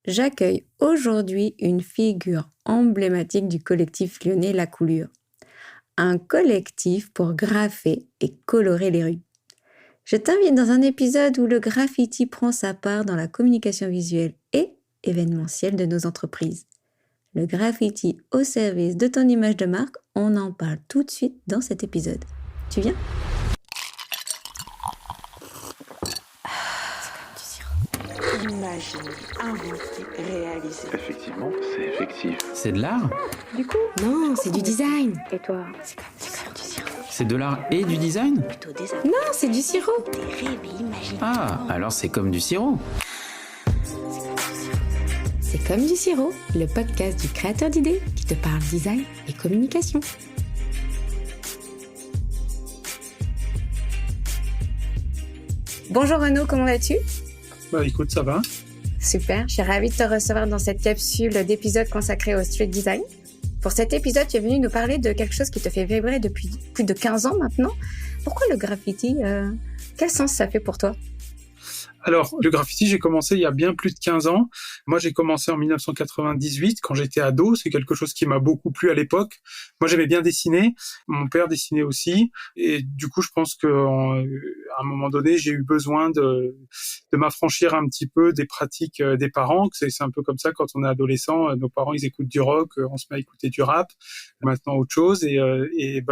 j'accueille aujourd'hui une figure emblématique du collectif lyonnais La Coulure. Un collectif pour graffer et colorer les rues. Je t'invite dans un épisode où le graffiti prend sa part dans la communication visuelle et événementielle de nos entreprises. Le graffiti au service de ton image de marque, on en parle tout de suite dans cet épisode. Tu viens ? Imaginer, inventer, réaliser. Effectivement, c'est effectif. C'est de l'art ? Du coup ? Non, c'est du design. Et toi ? C'est comme du sirop. C'est de l'art et du design ? Plutôt des Non, c'est du sirop. Des rêves et imaginations. Ah, alors c'est comme du sirop. C'est comme du sirop, le podcast du créateur d'idées qui te parle design et communication. Bonjour Renaud, comment vas-tu ? Bah écoute, ça va. Super, je suis ravie de te recevoir dans cette capsule d'épisode consacrée au street design. Pour cet épisode, tu es venu nous parler de quelque chose qui te fait vibrer depuis plus de 15 ans maintenant. Pourquoi le graffiti Quel sens ça fait pour toi ? Alors, le graffiti, j'ai commencé il y a bien plus de 15 ans. Moi, j'ai commencé en 1998, quand j'étais ado. C'est quelque chose qui m'a beaucoup plu à l'époque. Moi, j'aimais bien dessiner. Mon père dessinait aussi. Et du coup, je pense qu'à un moment donné, j'ai eu besoin de m'affranchir un petit peu des pratiques des parents. C'est un peu comme ça, quand on est adolescent, nos parents, ils écoutent du rock, on se met à écouter du rap. Maintenant, autre chose. Et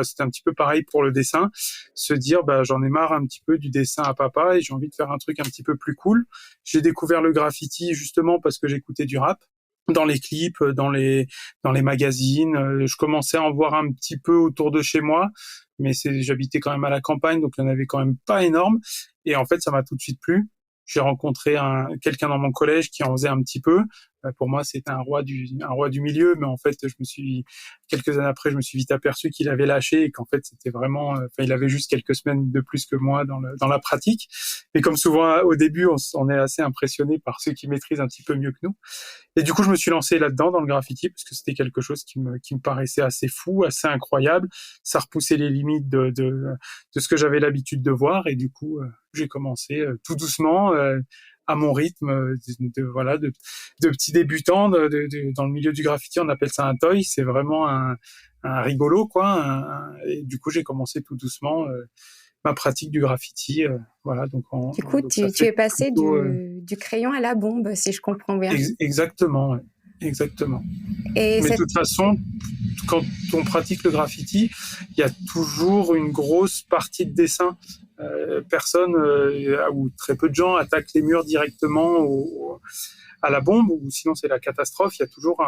c'était un petit peu pareil pour le dessin. Se dire, j'en ai marre un petit peu du dessin à papa et j'ai envie de faire un truc un petit peu plus cool. J'ai découvert le graffiti justement parce que j'écoutais du rap dans les clips, dans les magazines. Je commençais à en voir un petit peu autour de chez moi, mais j'habitais quand même à la campagne, donc il n'y en avait quand même pas énorme. Et en fait, ça m'a tout de suite plu. J'ai rencontré quelqu'un dans mon collège qui en faisait un petit peu. Pour moi, c'était un roi du milieu, mais en fait, quelques années après, je me suis vite aperçu qu'il avait lâché et qu'en fait, c'était vraiment, il avait juste quelques semaines de plus que moi dans la pratique. Mais comme souvent au début, on est assez impressionné par ceux qui maîtrisent un petit peu mieux que nous. Et du coup, je me suis lancé là-dedans, dans le graffiti, parce que c'était quelque chose qui me paraissait assez fou, assez incroyable. Ça repoussait les limites de ce que j'avais l'habitude de voir. Et du coup, j'ai commencé tout doucement, à mon rythme, de petit débutant dans le milieu du graffiti. On appelle ça un toy. C'est vraiment un rigolo, quoi. Et du coup, j'ai commencé tout doucement ma pratique du graffiti. Du coup, tu es passé du crayon à la bombe, si je comprends bien. Exactement, ouais. Exactement. Mais de toute façon, quand on pratique le graffiti, il y a toujours une grosse partie de dessin. Personne ou très peu de gens attaquent les murs directement à la bombe, ou sinon c'est la catastrophe. Il y a toujours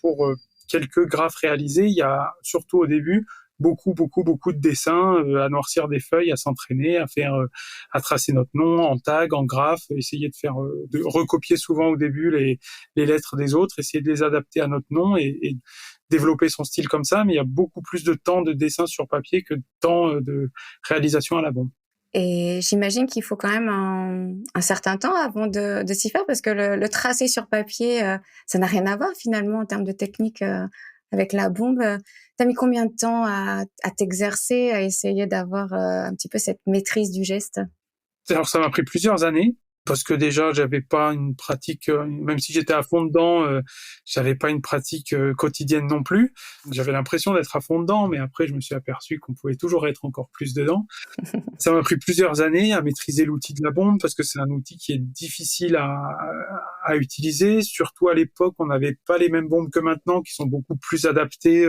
pour quelques graphes réalisés, il y a surtout au début beaucoup de dessins, à noircir des feuilles, à s'entraîner, à tracer notre nom en tag, en graphe, essayer de recopier souvent au début les lettres des autres, essayer de les adapter à notre nom et développer son style comme ça. Mais il y a beaucoup plus de temps de dessin sur papier que de temps de réalisation à la bombe. Et j'imagine qu'il faut quand même un certain temps avant de s'y faire, parce que le tracé sur papier, ça n'a rien à voir finalement en termes de technique avec la bombe. T'as mis combien de temps à t'exercer, à essayer d'avoir un petit peu cette maîtrise du geste ? Alors ça m'a pris plusieurs années, parce que déjà j'avais pas une pratique, même si j'étais à fond dedans, j'avais pas une pratique quotidienne non plus. J'avais l'impression d'être à fond dedans, mais après je me suis aperçu qu'on pouvait toujours être encore plus dedans. Ça m'a pris plusieurs années à maîtriser l'outil de la bombe, parce que c'est un outil qui est difficile à utiliser. Surtout à l'époque, on n'avait pas les mêmes bombes que maintenant, qui sont beaucoup plus adaptées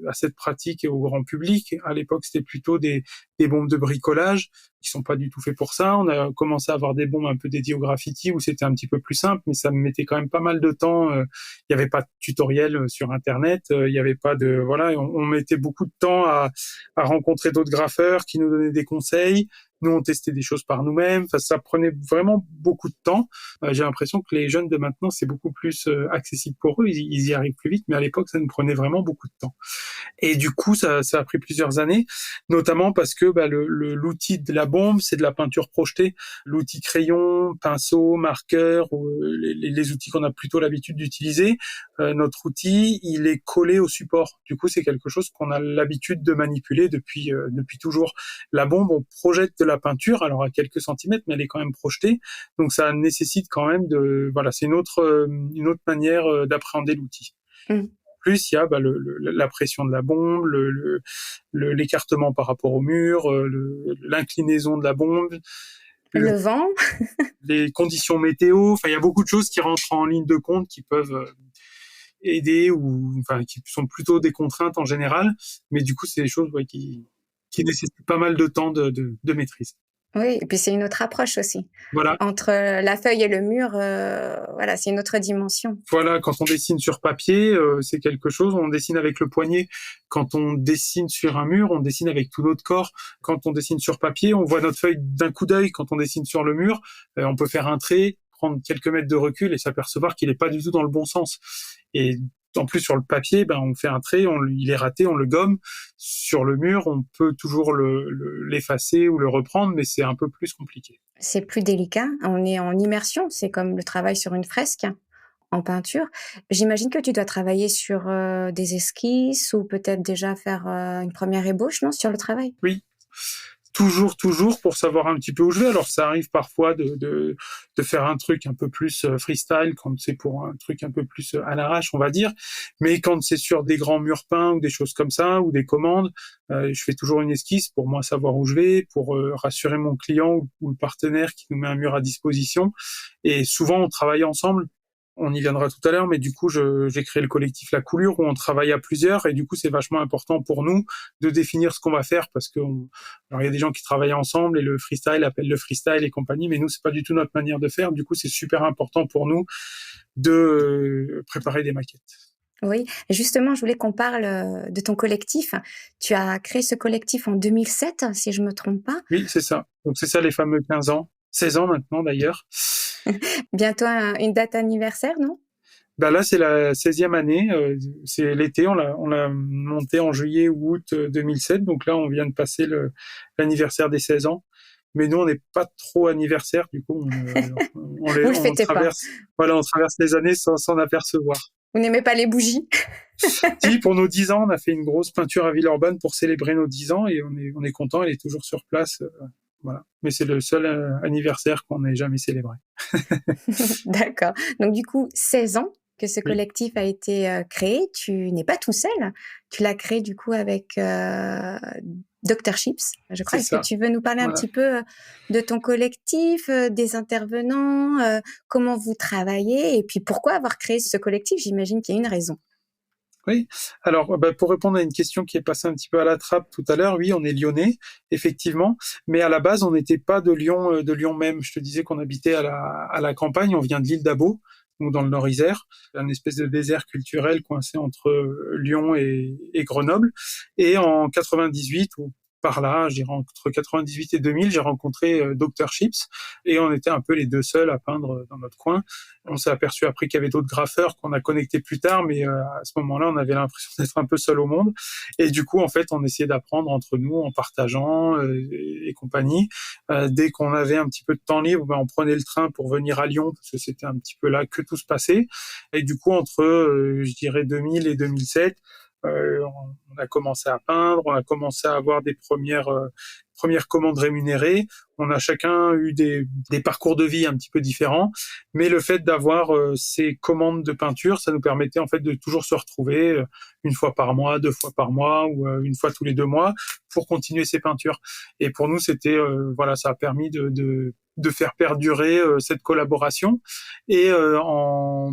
à cette pratique et au grand public. À l'époque, c'était plutôt des bombes de bricolage qui sont pas du tout faits pour ça. On a commencé à avoir des bombes un peu dédiées au graffiti où c'était un petit peu plus simple, mais ça me mettait quand même pas mal de temps. Il y avait pas de tutoriel sur Internet, il y avait pas de on mettait beaucoup de temps à rencontrer d'autres graffeurs qui nous donnaient des conseils. Nous, on testait des choses par nous-mêmes. Enfin, ça prenait vraiment beaucoup de temps. J'ai l'impression que les jeunes de maintenant, c'est beaucoup plus accessible pour eux. Ils y arrivent plus vite, mais à l'époque, ça nous prenait vraiment beaucoup de temps. Et du coup, ça a pris plusieurs années, notamment parce que l'outil de la bombe, c'est de la peinture projetée. L'outil crayon, pinceau, marqueur, les outils qu'on a plutôt l'habitude d'utiliser, notre outil, il est collé au support. Du coup, c'est quelque chose qu'on a l'habitude de manipuler depuis toujours. La bombe, on projette de la peinture, alors à quelques centimètres, mais elle est quand même projetée. Donc, ça nécessite quand même c'est une autre manière d'appréhender l'outil. Plus il y a la pression de la bombe, l'écartement par rapport au mur, l'inclinaison de la bombe, Le vent. les conditions météo. Enfin, il y a beaucoup de choses qui rentrent en ligne de compte qui peuvent aider qui sont plutôt des contraintes en général. Mais du coup, c'est des choses qui nécessitent pas mal de temps de maîtrise. Oui, et puis c'est une autre approche aussi. Voilà. Entre la feuille et le mur, c'est une autre dimension. Voilà, quand on dessine sur papier, c'est quelque chose, on dessine avec le poignet. Quand on dessine sur un mur, on dessine avec tout notre corps. Quand on dessine sur papier, on voit notre feuille d'un coup d'œil. Quand on dessine sur le mur, on peut faire un trait, prendre quelques mètres de recul et s'apercevoir qu'il n'est pas du tout dans le bon sens. Et en plus, sur le papier, on fait un trait, il est raté, on le gomme. Sur le mur, on peut toujours l'effacer ou le reprendre, mais c'est un peu plus compliqué. C'est plus délicat. On est en immersion. C'est comme le travail sur une fresque en peinture. J'imagine que tu dois travailler sur des esquisses ou peut-être déjà faire une première ébauche, non, sur le travail? Oui. Toujours pour savoir un petit peu où je vais. Alors, ça arrive parfois de faire un truc un peu plus freestyle quand c'est pour un truc un peu plus à l'arrache, on va dire. Mais quand c'est sur des grands murs peints ou des choses comme ça, ou des commandes, je fais toujours une esquisse pour moi savoir où je vais, pour rassurer mon client ou le partenaire qui nous met un mur à disposition. Et souvent, on travaille ensemble. On y viendra tout à l'heure, mais du coup, j'ai créé le collectif La Coulure où on travaille à plusieurs et du coup, c'est vachement important pour nous de définir ce qu'on va faire parce que alors il y a des gens qui travaillent ensemble et le freestyle appelle le freestyle et compagnie, mais nous, c'est pas du tout notre manière de faire. Du coup, c'est super important pour nous de préparer des maquettes. Oui, justement, je voulais qu'on parle de ton collectif. Tu as créé ce collectif en 2007, si je me trompe pas. Oui, c'est ça. Donc, c'est ça les fameux 15 ans. 16 ans maintenant, d'ailleurs. Bientôt une date anniversaire, non? Là, c'est la 16e année. C'est l'été. On l'a monté en juillet ou août 2007. Donc là, on vient de passer l'anniversaire des 16 ans. Mais nous, on n'est pas trop anniversaire. Du coup, on traverse, on traverse les années sans s'en apercevoir. Vous n'aimez pas les bougies? Si, pour nos 10 ans, on a fait une grosse peinture à Villeurbanne pour célébrer nos 10 ans et on est content. Elle est toujours sur place. Voilà. Mais c'est le seul anniversaire qu'on n'ait jamais célébré. D'accord. Donc, du coup, 16 ans que ce collectif a été créé. Tu n'es pas tout seul. Tu l'as créé, du coup, avec Dr Chips. Je crois. Est-ce que tu veux nous parler un petit peu de ton collectif, des intervenants, comment vous travaillez et puis pourquoi avoir créé ce collectif? J'imagine qu'il y a une raison. Oui. Alors, pour répondre à une question qui est passée un petit peu à la trappe tout à l'heure, oui, on est lyonnais, effectivement, mais à la base, on n'était pas de Lyon même. Je te disais qu'on habitait à la campagne, on vient de l'île d'Abo, ou dans le Nord-Isère, un espèce de désert culturel coincé entre Lyon et Grenoble. Et en 98, ou par là, je dirais entre 98 et 2000, j'ai rencontré Dr Chips et on était un peu les deux seuls à peindre dans notre coin. On s'est aperçu après qu'il y avait d'autres graffeurs qu'on a connectés plus tard, mais à ce moment-là, on avait l'impression d'être un peu seul au monde. Et du coup, en fait, on essayait d'apprendre entre nous en partageant et compagnie. Dès qu'on avait un petit peu de temps libre, on prenait le train pour venir à Lyon parce que c'était un petit peu là que tout se passait. Et du coup, entre, je dirais 2000 et 2007, on a commencé à peindre, on a commencé à avoir des premières commandes rémunérées. On a chacun eu des parcours de vie un petit peu différents, mais le fait d'avoir ces commandes de peinture, ça nous permettait en fait de toujours se retrouver une fois par mois, 2 fois par mois ou une fois tous les 2 mois pour continuer ces peintures. Et pour nous, c'était ça a permis de faire perdurer cette collaboration. Et en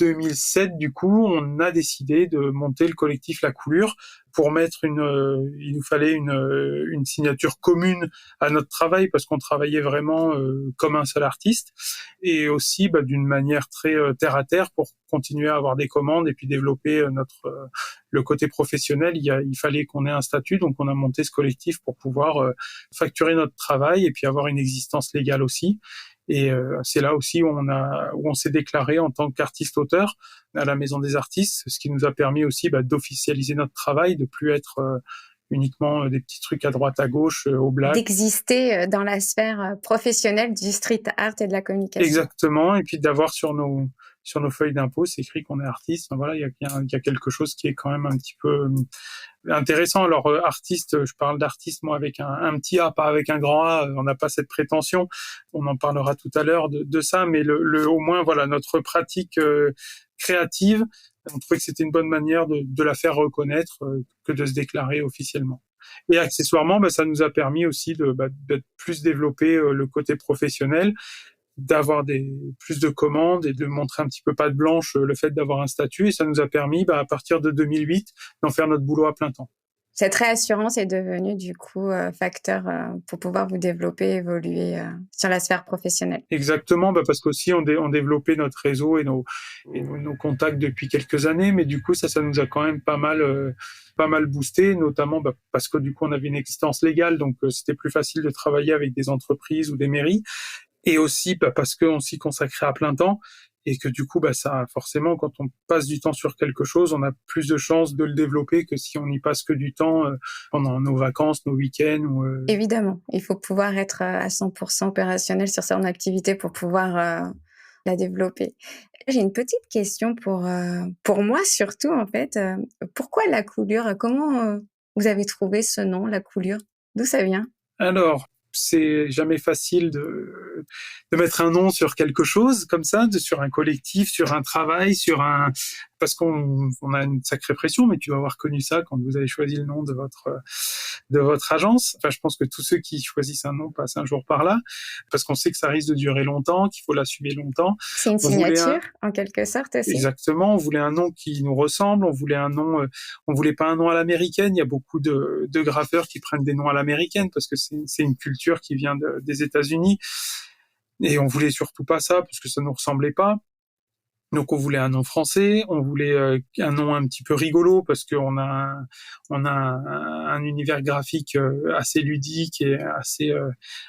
2007, du coup, on a décidé de monter le collectif La Coulure pour mettre il nous fallait une signature commune à notre travail parce qu'on travaillait vraiment comme un seul artiste et aussi d'une manière très terre à terre pour continuer à avoir des commandes et puis développer le côté professionnel. Il fallait qu'on ait un statut, donc on a monté ce collectif pour pouvoir facturer notre travail et puis avoir une existence légale aussi. Et c'est là aussi où on s'est déclaré en tant qu'artiste-auteur à la Maison des Artistes, ce qui nous a permis aussi d'officialiser notre travail, de plus être uniquement des petits trucs à droite à gauche au black. D'exister dans la sphère professionnelle du street art et de la communication. Exactement, et puis d'avoir sur nos sur nos feuilles d'impôt, c'est écrit qu'on est artiste. Enfin, voilà, il y a quelque chose qui est quand même un petit peu intéressant. Alors, artiste, je parle d'artiste, moi, avec un petit A, pas avec un grand A. On n'a pas cette prétention. On en parlera tout à l'heure de ça, mais au moins, voilà, notre pratique créative, on trouvait que c'était une bonne manière de la faire reconnaître que de se déclarer officiellement. Et accessoirement, ça nous a permis aussi de plus développer le côté professionnel, d'avoir plus de commandes et de montrer un petit peu patte blanche le fait d'avoir un statut. Et ça nous a permis, à partir de 2008, d'en faire notre boulot à plein temps. Cette réassurance est devenue du coup facteur pour pouvoir vous développer, évoluer sur la sphère professionnelle. Exactement, parce qu'aussi on développait notre réseau et nos contacts depuis quelques années, mais du coup ça nous a quand même pas mal boosté, notamment parce que du coup on avait une existence légale, donc c'était plus facile de travailler avec des entreprises ou des mairies, et aussi parce qu'on s'y consacrait à plein temps. Et que du coup, ça, forcément, quand on passe du temps sur quelque chose, on a plus de chances de le développer que si on n'y passe que du temps pendant nos vacances, nos week-ends. Évidemment, il faut pouvoir être à 100% opérationnel sur son activité pour pouvoir la développer. J'ai une petite question pour moi surtout, en fait. Pourquoi la coulure? Comment vous avez trouvé ce nom, la coulure? D'où ça vient? Alors, c'est jamais facile de mettre un nom sur quelque chose comme ça, sur un collectif, sur un travail, parce qu'on a une sacrée pression, mais tu dois avoir connu ça quand vous avez choisi le nom de votre agence. Enfin, je pense que tous ceux qui choisissent un nom passent un jour par là, parce qu'on sait que ça risque de durer longtemps, qu'il faut l'assumer longtemps. C'est une signature, en quelque sorte aussi. Exactement. On voulait un nom qui nous ressemble. On voulait pas un nom à l'américaine. Il y a beaucoup de graffeurs qui prennent des noms à l'américaine parce que c'est une culture qui vient des États-Unis. Et on voulait surtout pas ça parce que ça nous ressemblait pas. Donc on voulait un nom français, on voulait un nom un petit peu rigolo parce qu'on a un univers graphique assez ludique et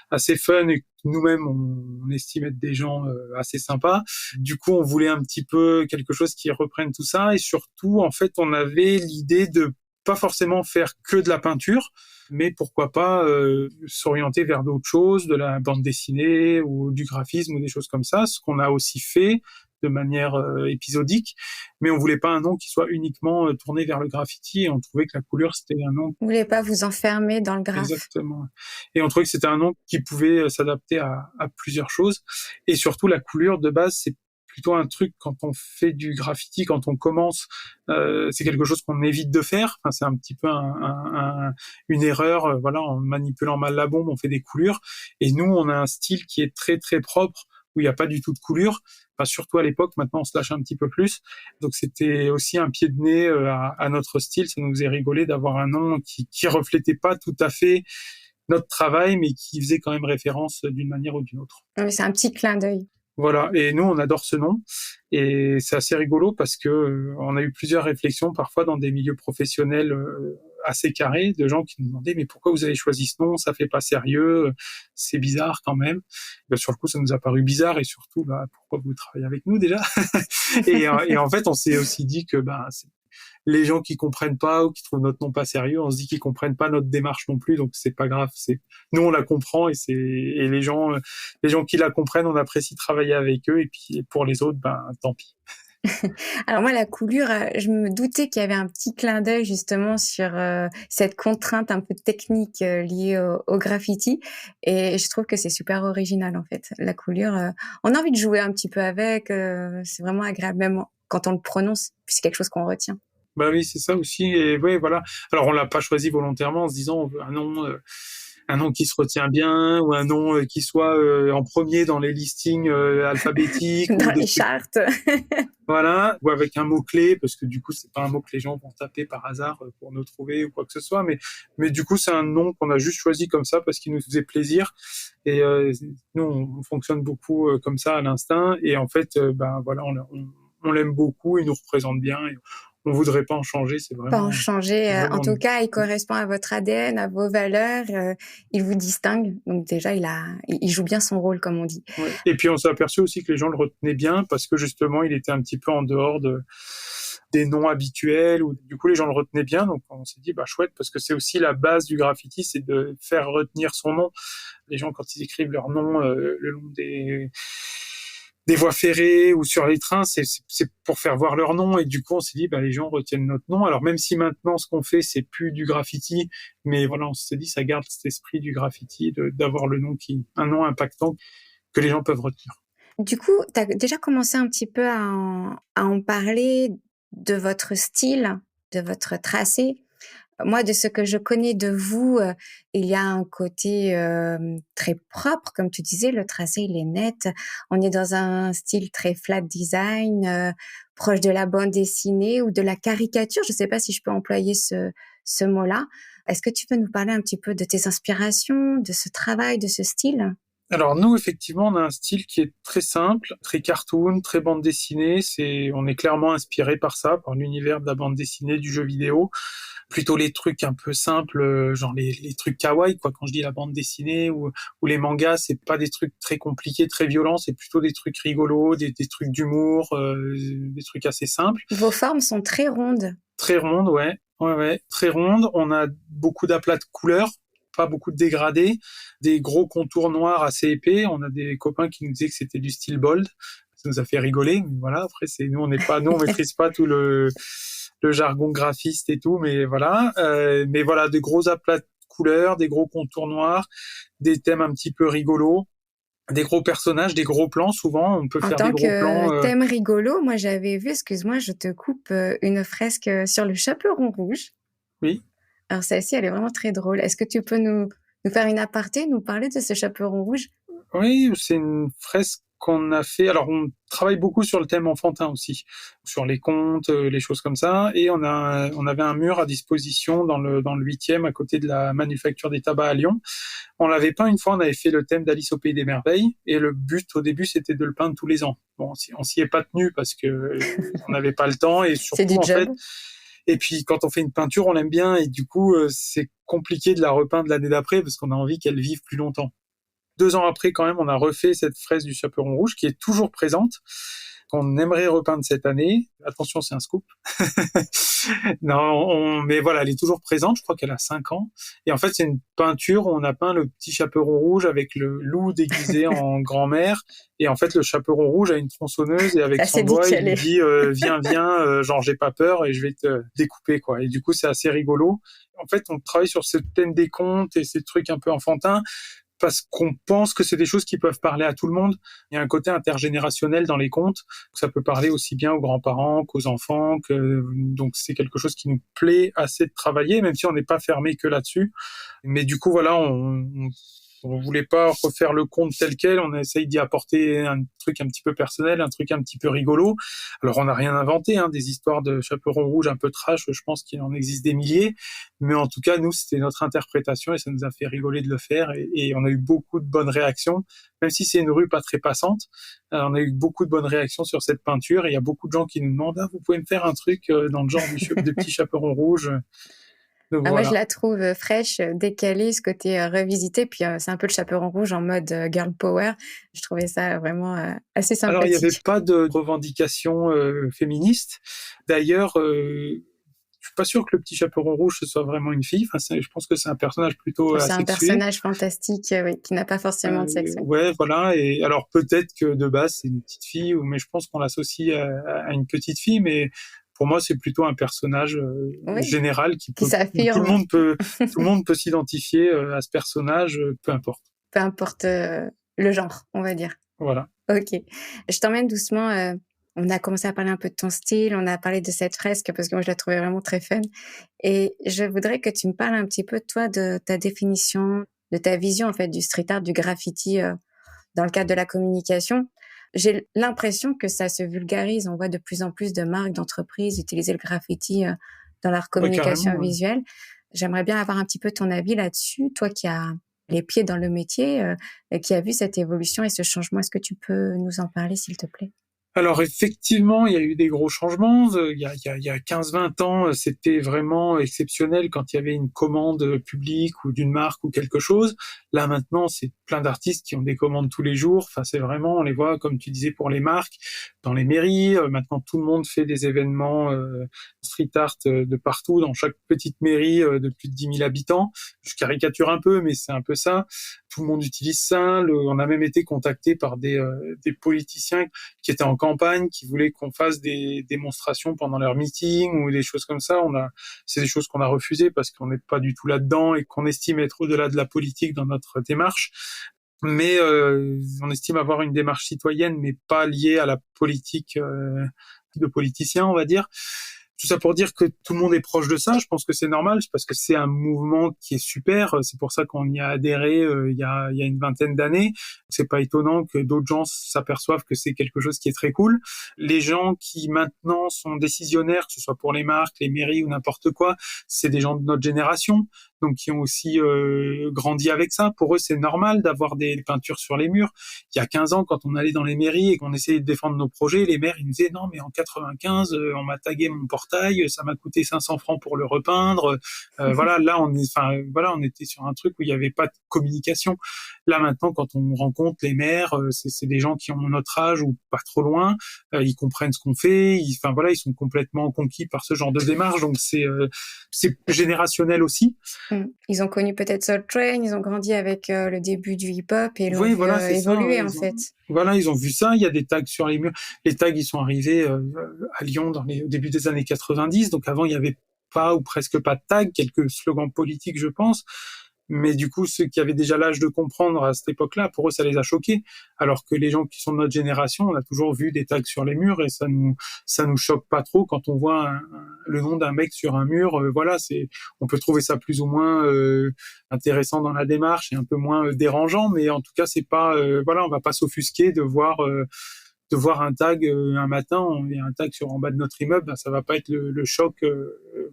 assez fun, et nous-mêmes on estime être des gens assez sympas. Du coup on voulait un petit peu quelque chose qui reprenne tout ça, et surtout en fait on avait l'idée de pas forcément faire que de la peinture, mais pourquoi pas s'orienter vers d'autres choses, de la bande dessinée ou du graphisme ou des choses comme ça, ce qu'on a aussi fait de manière épisodique, mais on voulait pas un nom qui soit uniquement tourné vers le graffiti, et on trouvait que la couleur c'était un nom. Vous voulez pas vous enfermer dans le graphe. Exactement. Et on trouvait que c'était un nom qui pouvait s'adapter à plusieurs choses, et surtout la couleur de base c'est plutôt un truc quand on fait du graffiti, quand on commence, c'est quelque chose qu'on évite de faire. Enfin, c'est un petit peu une erreur. Voilà, en manipulant mal la bombe, on fait des coulures. Et nous, on a un style qui est très très propre, où il n'y a pas du tout de coulure. Enfin, surtout à l'époque. Maintenant, on se lâche un petit peu plus. Donc, c'était aussi un pied de nez à notre style. Ça nous faisait rigoler d'avoir un nom qui reflétait pas tout à fait notre travail, mais qui faisait quand même référence d'une manière ou d'une autre. Oui, c'est un petit clin d'œil. Voilà, et nous on adore ce nom, et c'est assez rigolo parce que on a eu plusieurs réflexions parfois dans des milieux professionnels assez carrés, de gens qui nous demandaient mais pourquoi vous avez choisi ce nom, ça fait pas sérieux, c'est bizarre quand même. Sur le coup ça nous a paru bizarre, et surtout pourquoi vous travaillez avec nous déjà. et en fait on s'est aussi dit que les gens qui comprennent pas ou qui trouvent notre nom pas sérieux, on se dit qu'ils comprennent pas notre démarche non plus, donc c'est pas grave. Nous on la comprend, et les gens qui la comprennent, on apprécie travailler avec eux, et puis pour les autres, tant pis. Alors moi, la coulure, je me doutais qu'il y avait un petit clin d'œil justement sur cette contrainte un peu technique liée au graffiti, et je trouve que c'est super original en fait. La coulure, on a envie de jouer un petit peu avec, c'est vraiment agréable même quand on le prononce, puis c'est quelque chose qu'on retient. Oui, c'est ça aussi. Et ouais, voilà. Alors on l'a pas choisi volontairement en se disant on veut un nom qui se retient bien, ou un nom qui soit en premier dans les listings alphabétiques, dans les chartes. Voilà, ou avec un mot-clé, parce que du coup c'est pas un mot que les gens vont taper par hasard pour nous trouver ou quoi que ce soit, mais du coup c'est un nom qu'on a juste choisi comme ça parce qu'il nous faisait plaisir, et nous on fonctionne beaucoup comme ça à l'instinct, et en fait voilà, on l'aime beaucoup, il nous représente bien, et on voudrait pas en changer, c'est vraiment... Pas en changer. En tout cas, il correspond à votre ADN, à vos valeurs. Il vous distingue. Donc déjà, il joue bien son rôle, comme on dit. Ouais. Et puis on s'est aperçu aussi que les gens le retenaient bien parce que justement, il était un petit peu en dehors des noms habituels. Ou du coup, les gens le retenaient bien. Donc on s'est dit, chouette, parce que c'est aussi la base du graffiti, c'est de faire retenir son nom. Les gens, quand ils écrivent leur nom le long des voies ferrées ou sur les trains, c'est pour faire voir leur nom. Et du coup, on s'est dit, les gens retiennent notre nom. Alors même si maintenant, ce qu'on fait, c'est plus du graffiti, mais voilà, on s'est dit, ça garde cet esprit du graffiti, d'avoir le nom un nom impactant que les gens peuvent retenir. Du coup, tu as déjà commencé un petit peu à en parler de votre style, de votre tracé. Moi, de ce que je connais de vous, il y a un côté très propre, comme tu disais, le tracé, il est net. On est dans un style très flat design, proche de la bande dessinée ou de la caricature. Je ne sais pas si je peux employer ce mot-là. Est-ce que tu peux nous parler un petit peu de tes inspirations, de ce travail, de ce style ? Alors nous, effectivement, on a un style qui est très simple, très cartoon, très bande dessinée. On est clairement inspiré par ça, par l'univers de la bande dessinée, du jeu vidéo. Plutôt les trucs un peu simples, genre les trucs kawaii, quoi. Quand je dis la bande dessinée ou les mangas, c'est pas des trucs très compliqués, très violents, c'est plutôt des trucs rigolos, des trucs d'humour, des trucs assez simples. Vos formes sont très rondes. Très rondes, ouais, très rondes. On a beaucoup d'aplats de couleurs, pas beaucoup de dégradés, des gros contours noirs assez épais. On a des copains qui nous disaient que c'était du style bold. Ça nous a fait rigoler, mais voilà. Après, on maîtrise pas tout le jargon graphiste et tout, mais voilà. Mais voilà, des gros aplats de couleurs, des gros contours noirs, des thèmes un petit peu rigolos, des gros personnages, des gros plans. Souvent, on peut faire des gros plans. En tant que thème rigolo, moi j'avais vu, excuse-moi, je te coupe, une fresque sur le chaperon rouge. Oui. Alors celle-ci, elle est vraiment très drôle. Est-ce que tu peux nous faire une aparté, nous parler de ce chaperon rouge ? Oui, c'est une fresque qu'on a fait. Alors, on travaille beaucoup sur le thème enfantin aussi, sur les contes, les choses comme ça. Et on avait un mur à disposition dans le 8e, à côté de la manufacture des tabacs à Lyon. On l'avait peint une fois, on avait fait le thème d'Alice au Pays des Merveilles. Et le but, au début, c'était de le peindre tous les ans. Bon, on s'y est pas tenu parce que on n'avait pas le temps. Et surtout, c'est du job. Et puis, quand on fait une peinture, on l'aime bien. Et du coup, c'est compliqué de la repeindre l'année d'après parce qu'on a envie qu'elle vive plus longtemps. 2 ans après, quand même, on a refait cette fresque du chaperon rouge qui est toujours présente, qu'on aimerait repeindre cette année. Attention, c'est un scoop. Non, mais voilà, elle est toujours présente. Je crois qu'elle a 5 ans. Et en fait, c'est une peinture où on a peint le petit chaperon rouge avec le loup déguisé en grand-mère. Et en fait, le chaperon rouge a une tronçonneuse et avec son doigt, il lui dit viens, genre j'ai pas peur et je vais te découper, quoi. Et du coup, c'est assez rigolo. En fait, on travaille sur ce thème des contes et ces trucs un peu enfantins, parce qu'on pense que c'est des choses qui peuvent parler à tout le monde. Il y a un côté intergénérationnel dans les contes. Ça peut parler aussi bien aux grands-parents qu'aux enfants. Donc, c'est quelque chose qui nous plaît assez de travailler, même si on n'est pas fermé que là-dessus. Mais du coup, voilà, on voulait pas refaire le conte tel quel. On essaye d'y apporter un truc un petit peu personnel, un truc un petit peu rigolo. Alors, on n'a rien inventé, des histoires de chaperon rouge un peu trash. Je pense qu'il en existe des milliers. Mais en tout cas, nous, c'était notre interprétation et ça nous a fait rigoler de le faire. Et on a eu beaucoup de bonnes réactions. Même si c'est une rue pas très passante, on a eu beaucoup de bonnes réactions sur cette peinture. Et il y a beaucoup de gens qui nous demandent, vous pouvez me faire un truc dans le genre de petit chaperon rouge. Donc, voilà. Moi, je la trouve fraîche, décalée, ce côté revisité. Puis, c'est un peu le chaperon rouge en mode girl power. Je trouvais ça vraiment assez sympathique. Alors, il n'y avait pas de revendication féministe. D'ailleurs, je suis pas sûr que le petit chaperon rouge ce soit vraiment une fille. Enfin, je pense que c'est un personnage plutôt asexué. C'est un personnage fantastique, oui, qui n'a pas forcément de sexe. Ouais, voilà. Et alors, peut-être que de base, c'est une petite fille, mais je pense qu'on l'associe à une petite fille, mais pour moi, c'est plutôt un personnage général qui s'affirme. Tout le monde peut s'identifier à ce personnage, peu importe. Peu importe le genre, on va dire. Voilà. Ok. Je t'emmène doucement. On a commencé à parler un peu de ton style, on a parlé de cette fresque parce que moi, je la trouvais vraiment très fun. Et je voudrais que tu me parles un petit peu, toi, de ta définition, de ta vision, en fait, du street art, du graffiti dans le cadre de la communication. J'ai l'impression que ça se vulgarise. On voit de plus en plus de marques, d'entreprises utiliser le graffiti dans leur communication visuelle. J'aimerais bien avoir un petit peu ton avis là-dessus. Toi qui as les pieds dans le métier, qui a vu cette évolution et ce changement, est-ce que tu peux nous en parler, s'il te plaît ? Alors effectivement, il y a eu des gros changements. Il y a 15-20 ans, c'était vraiment exceptionnel quand il y avait une commande publique ou d'une marque ou quelque chose. Là maintenant, c'est plein d'artistes qui ont des commandes tous les jours. Enfin, c'est vraiment, on les voit, comme tu disais, pour les marques, dans les mairies. Maintenant, tout le monde fait des événements street art de partout, dans chaque petite mairie de plus de 10 000 habitants. Je caricature un peu, mais c'est un peu ça. Tout le monde utilise ça. On a même été contacté par des politiciens qui étaient en campagne, qui voulaient qu'on fasse des démonstrations pendant leurs meetings ou des choses comme ça. C'est des choses qu'on a refusées parce qu'on n'est pas du tout là-dedans et qu'on estime être au-delà de la politique dans notre démarche. Mais on estime avoir une démarche citoyenne, mais pas liée à la politique de politiciens, on va dire. Tout ça pour dire que tout le monde est proche de ça. Je pense que c'est normal, parce que c'est un mouvement qui est super. C'est pour ça qu'on y a adhéré il y a une vingtaine d'années. C'est pas étonnant que d'autres gens s'aperçoivent que c'est quelque chose qui est très cool. Les gens qui maintenant sont décisionnaires, que ce soit pour les marques, les mairies ou n'importe quoi, c'est des gens de notre génération, donc qui ont aussi grandi avec ça. Pour eux, c'est normal d'avoir des peintures sur les murs. Il y a 15 ans, quand on allait dans les mairies et qu'on essayait de défendre nos projets, les maires, ils nous disaient « Non, mais en 95, on m'a tagué mon portail, ça m'a coûté 500 francs pour le repeindre. » Voilà, là, on était sur un truc où il n'y avait pas de communication. Là, maintenant, quand on rencontre les maires, c'est des gens qui ont notre âge ou pas trop loin. Ils comprennent ce qu'on fait. Ils sont complètement conquis par ce genre de démarche. Donc, c'est générationnel aussi. Ils ont connu peut-être Soul Train, ils ont grandi avec le début du hip-hop et l'ont Ouais, évolué en fait. Voilà, ils ont vu ça. Il y a des tags sur les murs. Les tags, ils sont arrivés à Lyon au début des années 90. Donc avant, il y avait pas ou presque pas de tags, quelques slogans politiques, je pense. Mais du coup, ceux qui avaient déjà l'âge de comprendre à cette époque-là, pour eux, ça les a choqués. Alors que les gens qui sont de notre génération, on a toujours vu des tags sur les murs et ça nous choque pas trop quand on voit le nom d'un mec sur un mur. On peut trouver ça plus ou moins intéressant dans la démarche et un peu moins dérangeant, mais en tout cas, c'est pas, on va pas s'offusquer de voir un tag un matin, il y a un tag en bas de notre immeuble, ça va pas être le choc.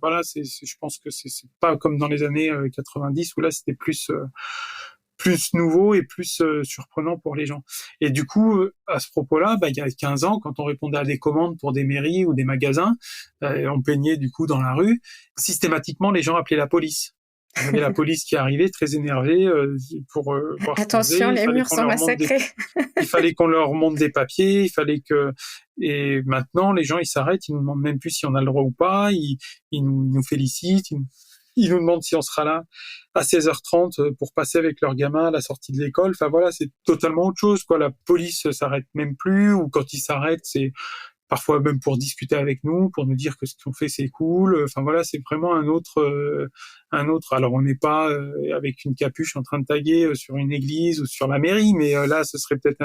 Je pense que c'est pas comme dans les années 90 où là c'était plus nouveau et plus surprenant pour les gens. Et du coup, à ce propos-là, il y a 15 ans, quand on répondait à des commandes pour des mairies ou des magasins, on peignait du coup dans la rue, systématiquement les gens appelaient la police. Il y avait la police qui arrivait très énervée pour voir attention, les murs sont massacrés. Il fallait qu'on leur montre des papiers, et maintenant les gens ils s'arrêtent, ils nous demandent même plus si on a le droit ou pas, ils nous félicitent, ils nous demandent si on sera là à 16h30 pour passer avec leurs gamins à la sortie de l'école. Enfin voilà, c'est totalement autre chose quoi. La police s'arrête même plus, ou quand ils s'arrêtent, c'est parfois même pour discuter avec nous, pour nous dire que ce qu'on fait c'est cool. Enfin voilà, c'est vraiment un autre. Alors on n'est pas avec une capuche en train de taguer sur une église ou sur la mairie, mais là ce serait peut-être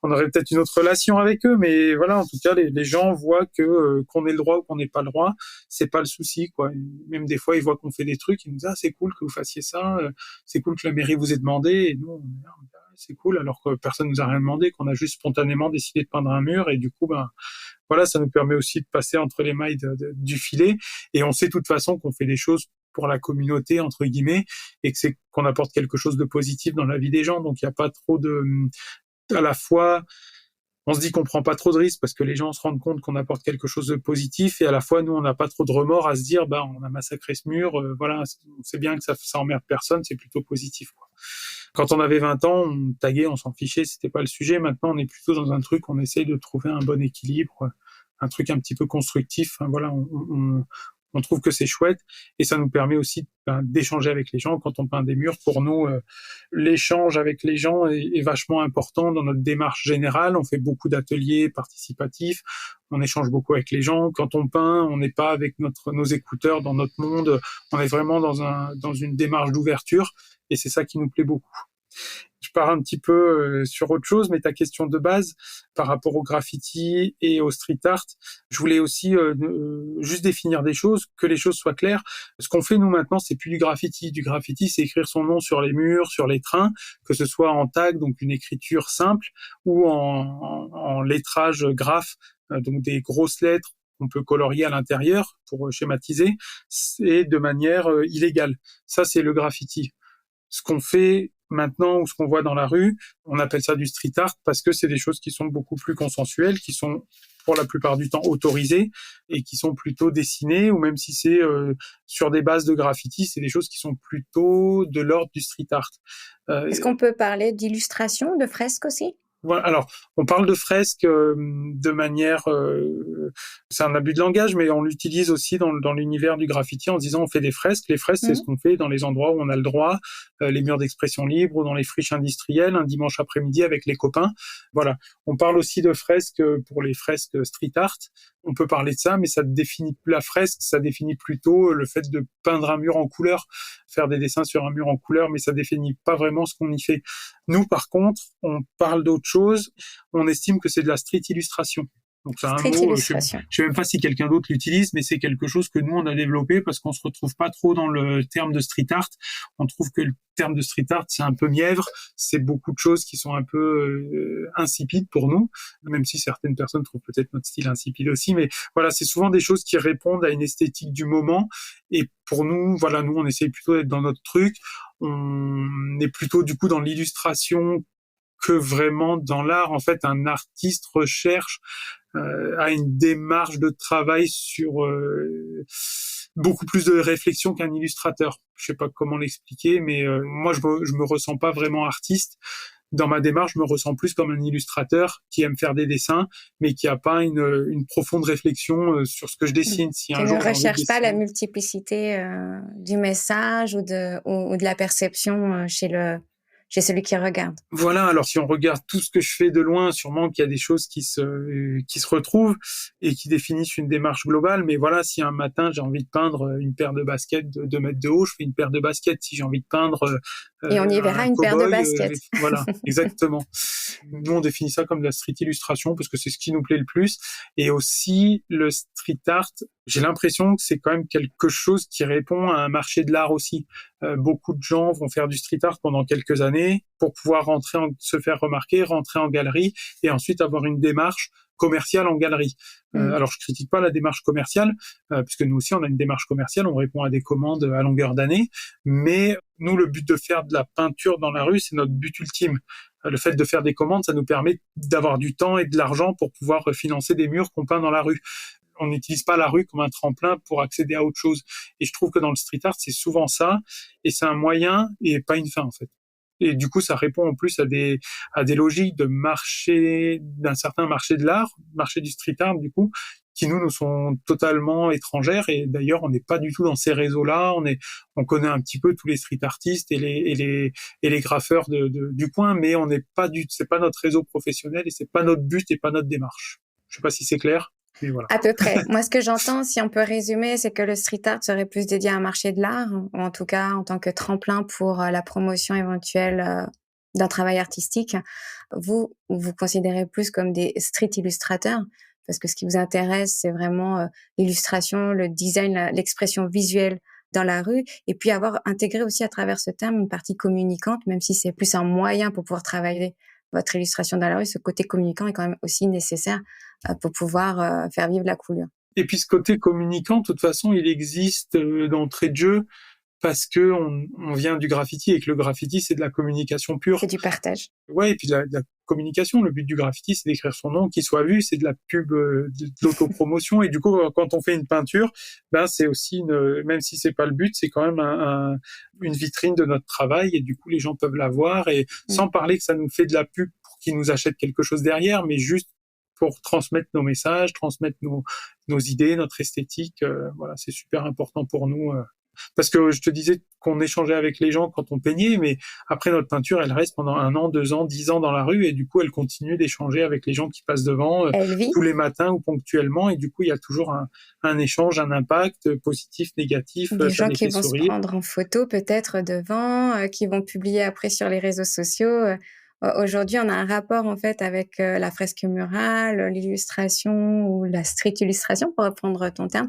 on aurait peut-être une autre relation avec eux. Mais voilà, en tout cas les gens voient que qu'on ait le droit ou qu'on n'ait pas le droit, c'est pas le souci quoi. Même des fois ils voient qu'on fait des trucs, ils nous disent ah c'est cool que vous fassiez ça, c'est cool que la mairie vous ait demandé, et nous on est là, c'est cool, alors que personne nous a rien demandé, qu'on a juste spontanément décidé de peindre un mur, et du coup, voilà, ça nous permet aussi de passer entre les mailles du filet, et on sait de toute façon qu'on fait des choses pour la communauté, entre guillemets, et qu'on apporte quelque chose de positif dans la vie des gens, donc il n'y a pas trop à la fois, on se dit qu'on prend pas trop de risques parce que les gens se rendent compte qu'on apporte quelque chose de positif, et à la fois, nous, on n'a pas trop de remords à se dire, on a massacré ce mur, voilà, c'est bien que ça emmerde personne, c'est plutôt positif, quoi. Quand on avait 20 ans, on taguait, on s'en fichait, c'était pas le sujet. Maintenant, on est plutôt dans un truc, on essaye de trouver un bon équilibre, un truc un petit peu constructif. Enfin, voilà, on trouve que c'est chouette, et ça nous permet aussi d'échanger avec les gens quand on peint des murs. Pour nous, l'échange avec les gens est vachement important dans notre démarche générale. On fait beaucoup d'ateliers participatifs, on échange beaucoup avec les gens. Quand on peint, on n'est pas avec nos écouteurs dans notre monde, on est vraiment dans une démarche d'ouverture, et c'est ça qui nous plaît beaucoup. Je pars un petit peu sur autre chose, mais ta question de base par rapport au graffiti et au street art, je voulais aussi juste définir des choses, que les choses soient claires. Ce qu'on fait nous maintenant, c'est plus du graffiti. Du graffiti, c'est écrire son nom sur les murs, sur les trains, que ce soit en tag, donc une écriture simple, ou en lettrage graphe, donc des grosses lettres qu'on peut colorier à l'intérieur pour schématiser, et de manière illégale. Ça, c'est le graffiti. Ce qu'on fait maintenant, ou ce qu'on voit dans la rue, on appelle ça du street art parce que c'est des choses qui sont beaucoup plus consensuelles, qui sont pour la plupart du temps autorisées, et qui sont plutôt dessinées, ou même si c'est sur des bases de graffiti, c'est des choses qui sont plutôt de l'ordre du street art. Est-ce qu'on peut parler d'illustration, de fresque aussi ? Voilà, alors, on parle de fresques de manière... c'est un abus de langage, mais on l'utilise aussi dans l'univers du graffiti en se disant on fait des fresques. Les fresques, c'est ce qu'on fait dans les endroits où on a le droit, les murs d'expression libre ou dans les friches industrielles, un dimanche après-midi avec les copains. Voilà. On parle aussi de fresques pour les fresques street art. On peut parler de ça, mais ça définit la fresque, ça définit plutôt le fait de peindre un mur en couleur, faire des dessins sur un mur en couleur, mais ça définit pas vraiment ce qu'on y fait. Nous, par contre, on parle d'autre chose. On estime que c'est de la street illustration. Donc c'est un Street mot, illustration. je sais même pas si quelqu'un d'autre l'utilise, mais c'est quelque chose que nous on a développé parce qu'on se retrouve pas trop dans le terme de street art. On trouve que le terme de street art c'est un peu mièvre, c'est beaucoup de choses qui sont un peu insipides pour nous, même si certaines personnes trouvent peut-être notre style insipide aussi. Mais voilà, c'est souvent des choses qui répondent à une esthétique du moment. Et pour nous, voilà, nous on essaye plutôt d'être dans notre truc. On est plutôt du coup dans l'illustration que vraiment dans l'art. En fait, un artiste recherche a une démarche de travail sur beaucoup plus de réflexion qu'un illustrateur. Je sais pas comment l'expliquer, mais moi je me ressens pas vraiment artiste. Dans ma démarche, je me ressens plus comme un illustrateur qui aime faire des dessins, mais qui a pas une profonde réflexion sur ce que je dessine. Si Qui un ne jour j'ai envie de recherche pas la dessiner- multiplicité du message ou de la perception chez celui qui regarde. Voilà, alors si on regarde tout ce que je fais de loin, sûrement qu'il y a des choses qui se retrouvent et qui définissent une démarche globale. Mais voilà, si un matin j'ai envie de peindre une paire de baskets de 2 mètres de haut, je fais une paire de baskets. Si j'ai envie de peindre Et on y verra un une paire de cow-boy, baskets. voilà, exactement. Nous, on définit ça comme de la street illustration parce que c'est ce qui nous plaît le plus. Et aussi, le street art, j'ai l'impression que c'est quand même quelque chose qui répond à un marché de l'art aussi. Beaucoup de gens vont faire du street art pendant quelques années pour pouvoir se faire remarquer, rentrer en galerie et ensuite avoir une démarche commerciale en galerie. Alors, je critique pas la démarche commerciale, puisque nous aussi, on a une démarche commerciale, on répond à des commandes à longueur d'année, mais nous, le but de faire de la peinture dans la rue, c'est notre but ultime. Le fait de faire des commandes, ça nous permet d'avoir du temps et de l'argent pour pouvoir financer des murs qu'on peint dans la rue. On n'utilise pas la rue comme un tremplin pour accéder à autre chose. Et je trouve que dans le street art, c'est souvent ça, et c'est un moyen et pas une fin, en fait. Et du coup, ça répond en plus à des logiques de marché, d'un certain marché de l'art, marché du street art, du coup, qui nous sont totalement étrangères. Et d'ailleurs, on n'est pas du tout dans ces réseaux-là. On connaît un petit peu tous les street artistes et les graffeurs du coin, mais c'est pas notre réseau professionnel et c'est pas notre but et pas notre démarche. Je sais pas si c'est clair, mais voilà. À peu près. Moi, ce que j'entends, si on peut résumer, c'est que le street art serait plus dédié à un marché de l'art, ou en tout cas en tant que tremplin pour la promotion éventuelle d'un travail artistique. Vous considérez plus comme des street illustrateurs, parce que ce qui vous intéresse, c'est vraiment l'illustration, le design, l'expression visuelle dans la rue, et puis avoir intégré aussi à travers ce terme une partie communicante, même si c'est plus un moyen pour pouvoir travailler votre illustration dans la rue, ce côté communicant est quand même aussi nécessaire pour pouvoir faire vivre la couleur. Et puis ce côté communicant, de toute façon, il existe d'entrée de jeu parce que on vient du graffiti et que le graffiti, c'est de la communication pure. C'est du partage. Ouais, et puis de la communication. Le but du graffiti, c'est d'écrire son nom, qu'il soit vu, c'est de la pub, de l'autopromotion. Et du coup, quand on fait une peinture, ben c'est aussi même si c'est pas le but, c'est quand même une vitrine de notre travail. Et du coup, les gens peuvent la voir et sans parler que ça nous fait de la pub pour qu'ils nous achètent quelque chose derrière, mais juste pour transmettre nos messages, transmettre nos idées, notre esthétique. Voilà, c'est super important pour nous. Parce que je te disais qu'on échangeait avec les gens quand on peignait, mais après notre peinture, elle reste pendant 1 an, 2 ans, 10 ans dans la rue, et du coup, elle continue d'échanger avec les gens qui passent devant Elle vit. tous les matins ou ponctuellement, et du coup, il y a toujours un échange, un impact positif, négatif. Des ça gens les qui fait vont sourire. se prendre en photo peut-être devant, qui vont publier après sur les réseaux sociaux. Aujourd'hui, on a un rapport en fait avec la fresque murale, l'illustration ou la street illustration, pour reprendre ton terme.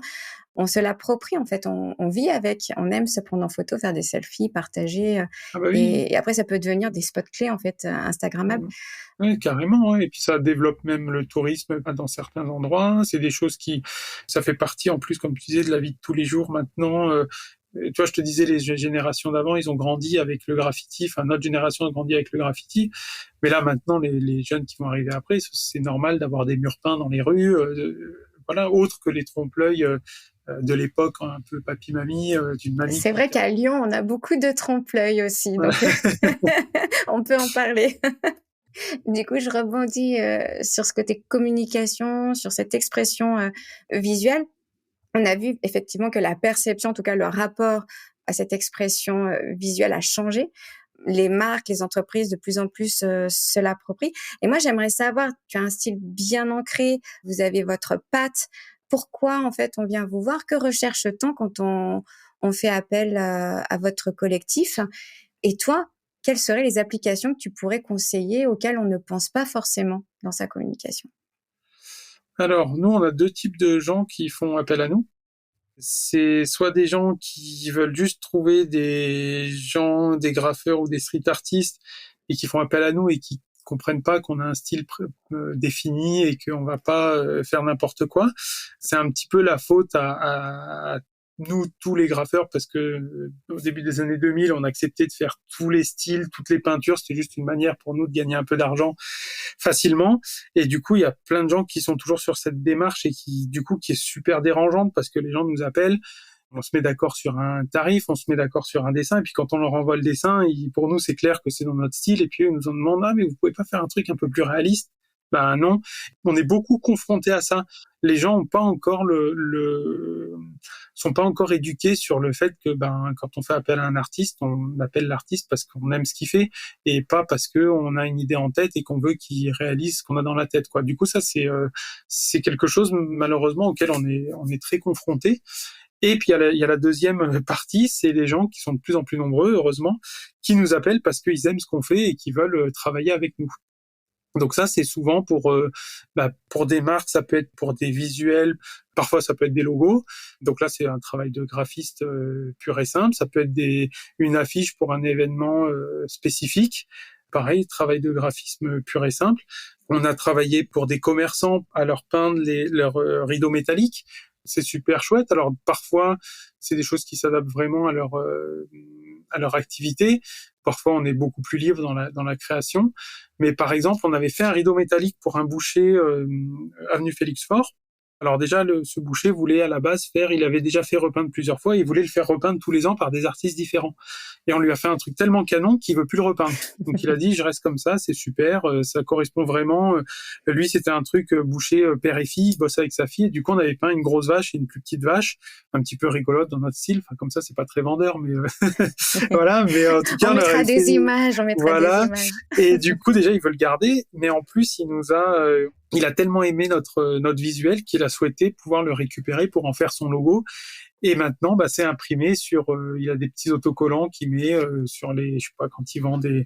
On se l'approprie en fait, on vit avec, on aime se prendre en photo, faire des selfies, partager, Ah bah oui. et après ça peut devenir des spots clés en fait, instagrammables. Oui, carrément, ouais. Et puis ça développe même le tourisme dans certains endroits. C'est des choses ça fait partie en plus, comme tu disais, de la vie de tous les jours maintenant. Tu vois, je te disais, les générations d'avant, ils ont grandi avec le graffiti. Enfin, notre génération a grandi avec le graffiti. Mais là, maintenant, les jeunes qui vont arriver après, c'est normal d'avoir des murs peints dans les rues. Voilà, autres que les trompe-l'œil de l'époque, un peu papy-mamie, d'une mamie. C'est vrai qu'à Lyon, on a beaucoup de trompe-l'œil aussi, donc on peut en parler. Du coup, je rebondis sur ce côté communication, sur cette expression visuelle. On a vu effectivement que la perception, en tout cas le rapport à cette expression visuelle a changé. Les marques, les entreprises de plus en plus se l'approprient. Et moi, j'aimerais savoir, tu as un style bien ancré, vous avez votre patte. Pourquoi en fait on vient vous voir? Que recherche-t-on quand on fait appel à votre collectif? Et toi, quelles seraient les applications que tu pourrais conseiller auxquelles on ne pense pas forcément dans sa communication? Alors, nous, on a deux types de gens qui font appel à nous. C'est soit des gens qui veulent juste trouver des gens, des graffeurs ou des street artistes et qui font appel à nous et qui comprennent pas qu'on a un style défini et qu'on va pas faire n'importe quoi. C'est un petit peu la faute à nous, tous les graffeurs, parce que au début des années 2000, on a accepté de faire tous les styles, toutes les peintures. C'était juste une manière pour nous de gagner un peu d'argent facilement. Et du coup, il y a plein de gens qui sont toujours sur cette démarche et qui est super dérangeante parce que les gens nous appellent, on se met d'accord sur un tarif, on se met d'accord sur un dessin, et puis quand on leur envoie le dessin, pour nous, c'est clair que c'est dans notre style, et puis eux ils nous en demandent, ah, mais vous pouvez pas faire un truc un peu plus réaliste? Ben non. On est beaucoup confrontés à ça. Les gens ont pas encore sont pas encore éduqués sur le fait que, quand on fait appel à un artiste, on appelle l'artiste parce qu'on aime ce qu'il fait, et pas parce que on a une idée en tête et qu'on veut qu'il réalise ce qu'on a dans la tête, quoi. Du coup, ça, c'est quelque chose, malheureusement, auquel on est très confrontés. Et puis il y a la deuxième partie, c'est les gens qui sont de plus en plus nombreux, heureusement, qui nous appellent parce qu'ils aiment ce qu'on fait et qui veulent travailler avec nous. Donc ça, c'est souvent pour des marques, ça peut être pour des visuels, parfois ça peut être des logos. Donc là, c'est un travail de graphiste pur et simple. Ça peut être une affiche pour un événement spécifique. Pareil, travail de graphisme pur et simple. On a travaillé pour des commerçants à leur peindre leurs rideaux métalliques. C'est super chouette. Alors parfois, c'est des choses qui s'adaptent vraiment à leur activité. Parfois, on est beaucoup plus libre dans la création. Mais par exemple, on avait fait un rideau métallique pour un boucher avenue Félix Faure. Alors déjà, ce boucher voulait à la base il avait déjà fait repeindre plusieurs fois, et il voulait le faire repeindre tous les ans par des artistes différents. Et on lui a fait un truc tellement canon qu'il veut plus le repeindre. Donc il a dit, je reste comme ça, c'est super, ça correspond vraiment. Lui, c'était un truc boucher père et fille, il bosse avec sa fille, et du coup, on avait peint une grosse vache et une plus petite vache, un petit peu rigolote dans notre style. Enfin, comme ça, c'est pas très vendeur, mais voilà. Mais en tout cas, on mettra des images, on mettra voilà. des images. Et du coup, déjà, il veut le garder, mais en plus, il a tellement aimé notre visuel qu'il a souhaité pouvoir le récupérer pour en faire son logo. Et maintenant, c'est imprimé il a des petits autocollants qu'il met sur je sais pas, quand il vend des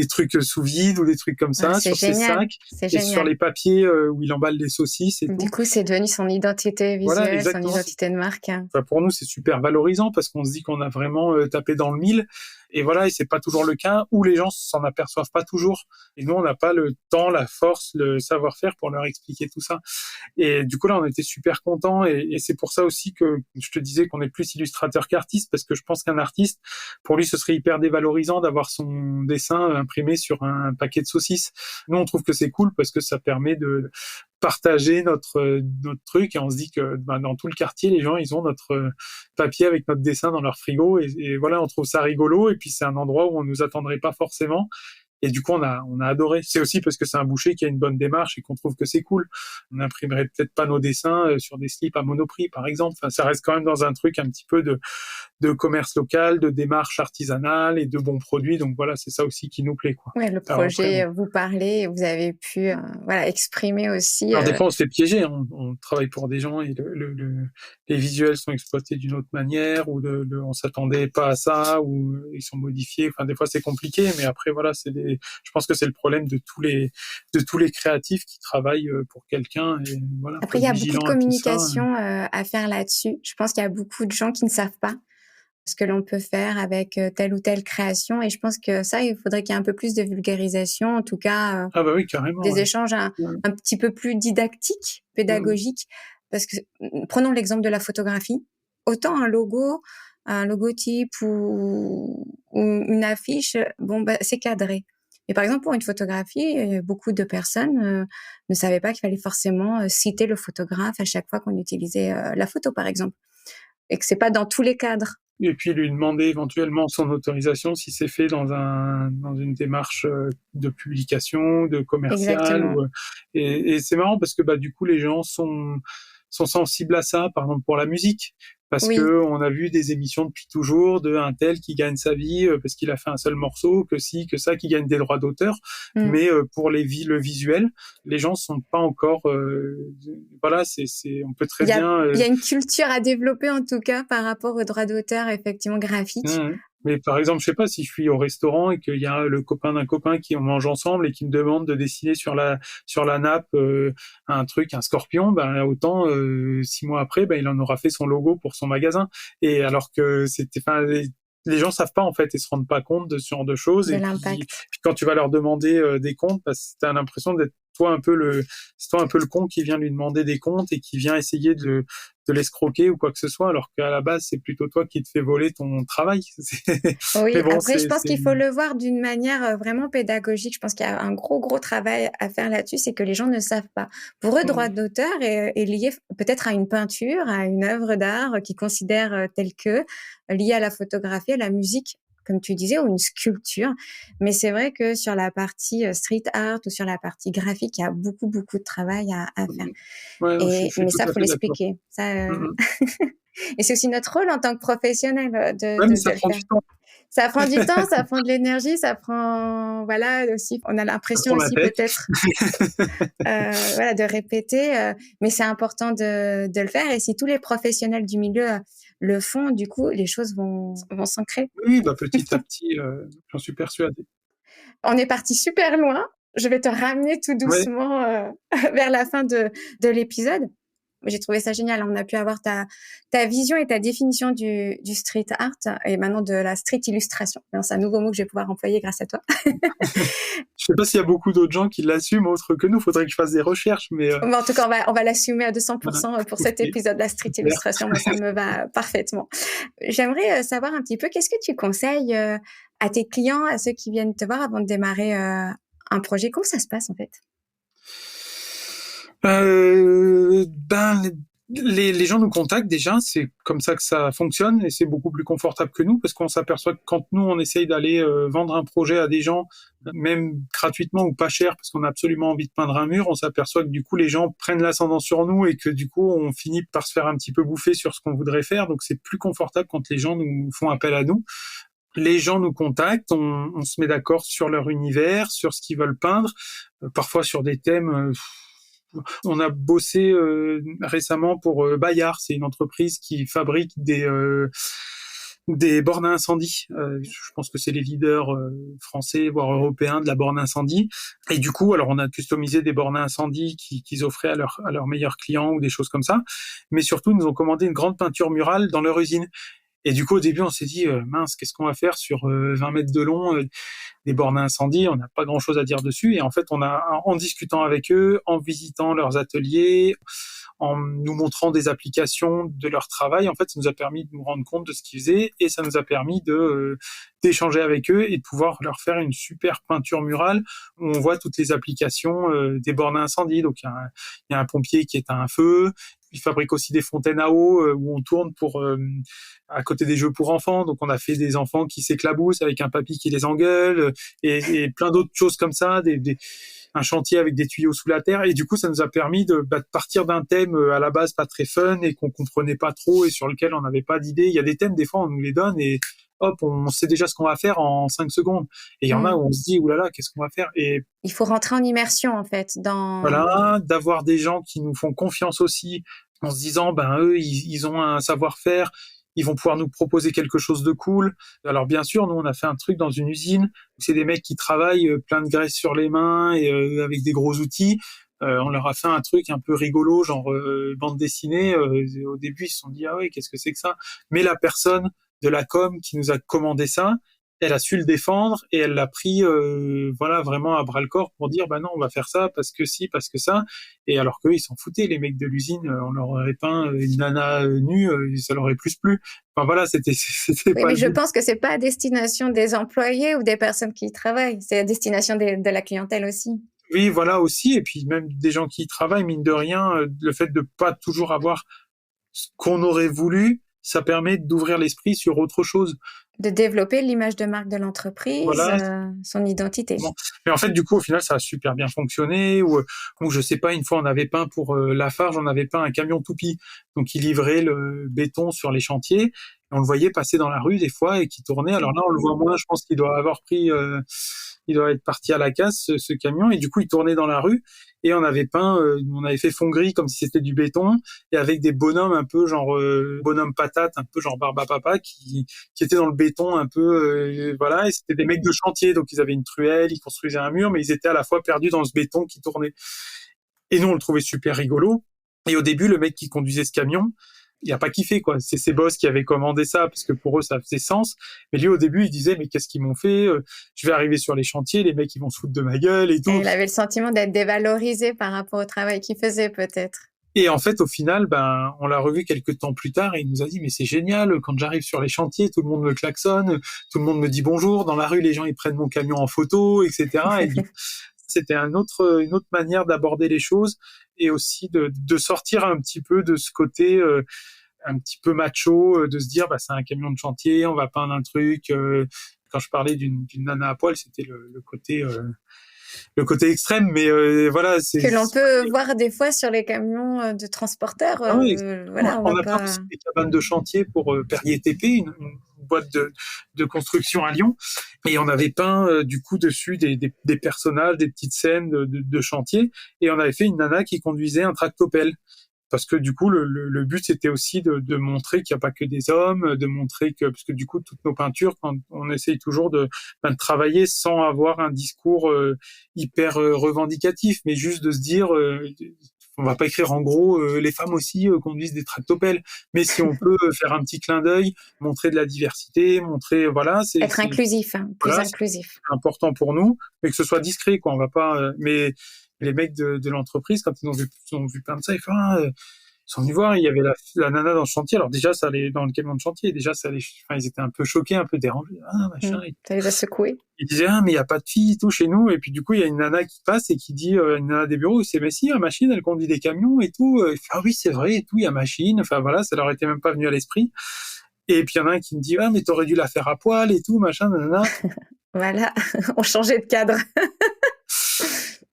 trucs sous vide ou des trucs comme ça, sur ses sacs, et sur les papiers où il emballe les saucisses et tout. Du coup, c'est devenu son identité visuelle, son identité de marque. Enfin, pour nous, c'est super valorisant parce qu'on se dit qu'on a vraiment tapé dans le mille. Et voilà, et c'est pas toujours le cas, ou les gens s'en aperçoivent pas toujours. Et nous, on n'a pas le temps, la force, le savoir-faire pour leur expliquer tout ça. Et du coup, là, on était super contents. Et c'est pour ça aussi que je te disais qu'on est plus illustrateur qu'artiste, parce que je pense qu'un artiste, pour lui, ce serait hyper dévalorisant d'avoir son dessin imprimé sur un paquet de saucisses. Nous, on trouve que c'est cool parce que ça permet de partager notre truc, et on se dit que dans tout le quartier, les gens, ils ont notre papier avec notre dessin dans leur frigo, et voilà, on trouve ça rigolo, et puis c'est un endroit où on nous attendrait pas forcément. Et du coup, on a adoré. C'est aussi parce que c'est un boucher qui a une bonne démarche et qu'on trouve que c'est cool. On n'imprimerait peut-être pas nos dessins sur des slips à Monoprix, par exemple. Enfin, ça reste quand même dans un truc un petit peu de commerce local, de démarche artisanale et de bons produits. Donc voilà, c'est ça aussi qui nous plaît, quoi. Ouais, le projet, alors, vous parlez, vous avez pu exprimer aussi. Alors des fois, on se fait piéger. On travaille pour des gens et les visuels sont exploités d'une autre manière, ou on s'attendait pas à ça, ou ils sont modifiés. Enfin, des fois, c'est compliqué, mais après, voilà, je pense que c'est le problème de tous les créatifs qui travaillent pour quelqu'un. Et voilà. Après, il y a beaucoup de communication à faire là-dessus. Je pense qu'il y a beaucoup de gens qui ne savent pas ce que l'on peut faire avec telle ou telle création. Et je pense que ça, il faudrait qu'il y ait un peu plus de vulgarisation, en tout cas, oui, carrément, des échanges un petit peu plus didactiques, pédagogiques. Parce que, prenons l'exemple de la photographie. Autant un logotype ou une affiche, c'est cadré. Mais par exemple, pour une photographie, beaucoup de personnes ne savaient pas qu'il fallait forcément citer le photographe à chaque fois qu'on utilisait la photo, par exemple. Et que c'est pas dans tous les cadres et puis lui demander éventuellement son autorisation si c'est fait dans une démarche de publication, de commercial. Exactement. Et c'est marrant parce que du coup les gens sont sensibles à ça, par exemple pour la musique, parce Oui. que on a vu des émissions depuis toujours de un tel qui gagne sa vie parce qu'il a fait un seul morceau, que ci, que ça, qui gagne des droits d'auteur. Mm. Mais pour le visuel, les gens sont pas encore. Voilà, on peut très bien. Il y a une culture à développer en tout cas par rapport aux droits d'auteur, effectivement, graphiques. Mais par exemple, je sais pas, si je suis au restaurant et qu'il y a le copain d'un copain qui on mange ensemble et qui me demande de dessiner sur la nappe un scorpion, autant 6 mois après, il en aura fait son logo pour son magasin. Et alors que les gens savent pas en fait et se rendent pas compte de ce genre de choses. De Et l'impact. puis quand tu vas leur demander des comptes, t'as l'impression d'être c'est toi un peu le con qui vient lui demander des comptes et qui vient essayer de l'escroquer ou quoi que ce soit, alors qu'à la base, c'est plutôt toi qui te fais voler ton travail. Oui, Mais bon, après, je pense qu'il faut le voir d'une manière vraiment pédagogique. Je pense qu'il y a un gros travail à faire là-dessus, c'est que les gens ne savent pas. Pour eux, droit d'auteur est lié peut-être à une peinture, à une œuvre d'art qu'ils considèrent telle que, liée à la photographie, à la musique, comme tu disais, ou une sculpture. Mais c'est vrai que sur la partie street art ou sur la partie graphique, il y a beaucoup de travail à faire. Ouais, non, je suis Mais tout ça, à faut fait d'accord. l'expliquer. Ça, et c'est aussi notre rôle en tant que professionnel Ouais, mais de ça le prend faire. du temps. Ça prend du temps, ça prend de l'énergie, ça prend, voilà, aussi, on a Ça l'impression prend la aussi tête. peut-être, voilà, de répéter, mais c'est important de le faire. Et si tous les professionnels du milieu le font, du coup, les choses vont s'ancrer. Oui, petit à petit, j'en suis persuadé. On est parti super loin. Je vais te ramener tout Ouais. doucement vers la fin de l'épisode. J'ai trouvé ça génial. On a pu avoir ta vision et ta définition du street art et maintenant de la street illustration. C'est un nouveau mot que je vais pouvoir employer grâce à toi. Je sais pas s'il y a beaucoup d'autres gens qui l'assument autre que nous. Faudrait que je fasse des recherches, mais En tout cas, on va l'assumer à 200% pour cet épisode, la street illustration. Moi, ça me va parfaitement. J'aimerais savoir un petit peu, qu'est-ce que tu conseilles à tes clients, à ceux qui viennent te voir avant de démarrer un projet? Comment ça se passe, en fait? Les gens nous contactent déjà, c'est comme ça que ça fonctionne et c'est beaucoup plus confortable que nous parce qu'on s'aperçoit que quand nous on essaye d'aller vendre un projet à des gens, même gratuitement ou pas cher parce qu'on a absolument envie de peindre un mur, on s'aperçoit que du coup les gens prennent l'ascendant sur nous et que du coup on finit par se faire un petit peu bouffer sur ce qu'on voudrait faire, donc c'est plus confortable quand les gens nous font appel à nous. Les gens nous contactent, on se met d'accord sur leur univers, sur ce qu'ils veulent peindre, parfois sur des thèmes. On a bossé récemment pour Bayard, c'est une entreprise qui fabrique des bornes à incendie. Je pense que c'est les leaders français, voire européens de la borne incendie. Et du coup, alors on a customisé des bornes à incendie qu'ils offraient à leurs meilleurs clients ou des choses comme ça. Mais surtout, ils nous ont commandé une grande peinture murale dans leur usine. Et du coup, au début, on s'est dit, mince, qu'est-ce qu'on va faire sur 20 mètres de long, des bornes à incendie, on n'a pas grand-chose à dire dessus. Et en fait, en discutant avec eux, en visitant leurs ateliers, en nous montrant des applications de leur travail, en fait, ça nous a permis de nous rendre compte de ce qu'ils faisaient et ça nous a permis d'échanger avec eux et de pouvoir leur faire une super peinture murale où on voit toutes les applications des bornes à incendie. Donc, il y a un pompier qui éteint un feu. Il fabrique aussi des fontaines à eau où on tourne à côté des jeux pour enfants. Donc, on a fait des enfants qui s'éclaboussent avec un papy qui les engueule et plein d'autres choses comme ça, un chantier avec des tuyaux sous la terre. Et du coup, ça nous a permis de partir d'un thème à la base pas très fun et qu'on comprenait pas trop et sur lequel on n'avait pas d'idée. Il y a des thèmes, des fois, on nous les donne et hop, on sait déjà ce qu'on va faire en 5 secondes. Et il y en a où on se dit, oulala, qu'est-ce qu'on va faire? Et il faut rentrer en immersion, en fait, voilà, d'avoir des gens qui nous font confiance aussi, en se disant, eux, ils ont un savoir-faire, ils vont pouvoir nous proposer quelque chose de cool. Alors bien sûr, nous, on a fait un truc dans une usine, c'est des mecs qui travaillent plein de graisse sur les mains et avec des gros outils. On leur a fait un truc un peu rigolo, genre bande dessinée. Au début, ils se sont dit, ah ouais, qu'est-ce que c'est que ça? Mais la personne de la com qui nous a commandé ça, elle a su le défendre et elle l'a pris vraiment à bras le corps pour dire non, on va faire ça parce que si, parce que ça. Et alors qu'eux, ils s'en foutaient, les mecs de l'usine, on leur aurait peint une nana nue, ça leur aurait plus plu. Enfin voilà, c'était oui, pas mais je pense que c'est pas à destination des employés ou des personnes qui y travaillent, c'est à destination de la clientèle aussi. Oui, voilà aussi, et puis même des gens qui y travaillent, mine de rien, le fait de pas toujours avoir ce qu'on aurait voulu, ça permet d'ouvrir l'esprit sur autre chose. De développer l'image de marque de l'entreprise, Voilà. son identité. Bon. Mais en fait, du coup, au final, ça a super bien fonctionné. Ou je sais pas, une fois, on avait peint pour Lafarge, on avait peint un camion toupie. Donc, il livrait le béton sur les chantiers. Et on le voyait passer dans la rue des fois et qui tournait. Alors là, on le voit moins. Je pense qu'il doit avoir pris, il doit être parti à la casse, ce camion. Et du coup, il tournait dans la rue. Et on avait peint, on avait fait fond gris comme si c'était du béton. Et avec des bonhommes un peu genre bonhomme patate, un peu genre Barbapapa, qui étaient dans le béton un peu, voilà. Et c'était des mecs de chantier. Donc, ils avaient une truelle, ils construisaient un mur, mais ils étaient à la fois perdus dans ce béton qui tournait. Et nous, on le trouvait super rigolo. Et au début, le mec qui conduisait ce camion, il a pas kiffé, quoi. C'est ses boss qui avaient commandé ça parce que pour eux, ça faisait sens. Mais lui, au début, il disait, mais qu'est-ce qu'ils m'ont fait? Je vais arriver sur les chantiers, les mecs, ils vont se foutre de ma gueule et tout. Et il avait le sentiment d'être dévalorisé par rapport au travail qu'il faisait, peut-être. Et en fait, au final, on l'a revu quelques temps plus tard et il nous a dit, mais c'est génial, quand j'arrive sur les chantiers, tout le monde me klaxonne, tout le monde me dit bonjour, dans la rue, les gens, ils prennent mon camion en photo, etc. Et c'était une autre manière d'aborder les choses et aussi de sortir un petit peu de ce côté un petit peu macho, de se dire c'est un camion de chantier, on va peindre un truc. Quand je parlais d'une nana à poil, c'était le côté extrême, mais voilà, c'est que l'on peut voir des fois sur les camions de transporteurs. Ah oui, voilà, on a peint des cabanes de chantier pour Perrier TP, une boîte de construction à Lyon, et on avait peint du coup dessus des personnages, des petites scènes de chantier, et on avait fait une nana qui conduisait un tractopelle. Parce que du coup, le but, c'était aussi de montrer qu'il n'y a pas que des hommes, de montrer que, parce que du coup, toutes nos peintures, quand on essaye toujours de travailler sans avoir un discours hyper revendicatif, mais juste de se dire, on va pas écrire en gros, les femmes aussi conduisent des tractopelles, mais si on peut faire un petit clin d'œil, montrer de la diversité, montrer, voilà, être inclusif, plus inclusif. C'est important pour nous, mais que ce soit discret, quoi. On va pas, mais les mecs de l'entreprise, quand ils ont vu peindre ça, ils sont venus voir, il y avait la nana dans le chantier. Alors déjà, ça allait dans le camion de chantier. Déjà, ils étaient un peu choqués, un peu dérangés. Machin. Ça les a secoués. Ils disaient, mais il n'y a pas de filles et tout chez nous. Et puis du coup, il y a une nana qui passe et qui dit, une nana des bureaux, c'est, mais si, la machine, elle conduit des camions et tout. Il fait, ah oui, c'est vrai et tout, il y a machine. Enfin voilà, ça leur était même pas venu à l'esprit. Et puis il y en a un qui me dit, mais t'aurais dû la faire à poil et tout, machin, nanana. Voilà, on changeait de cadre.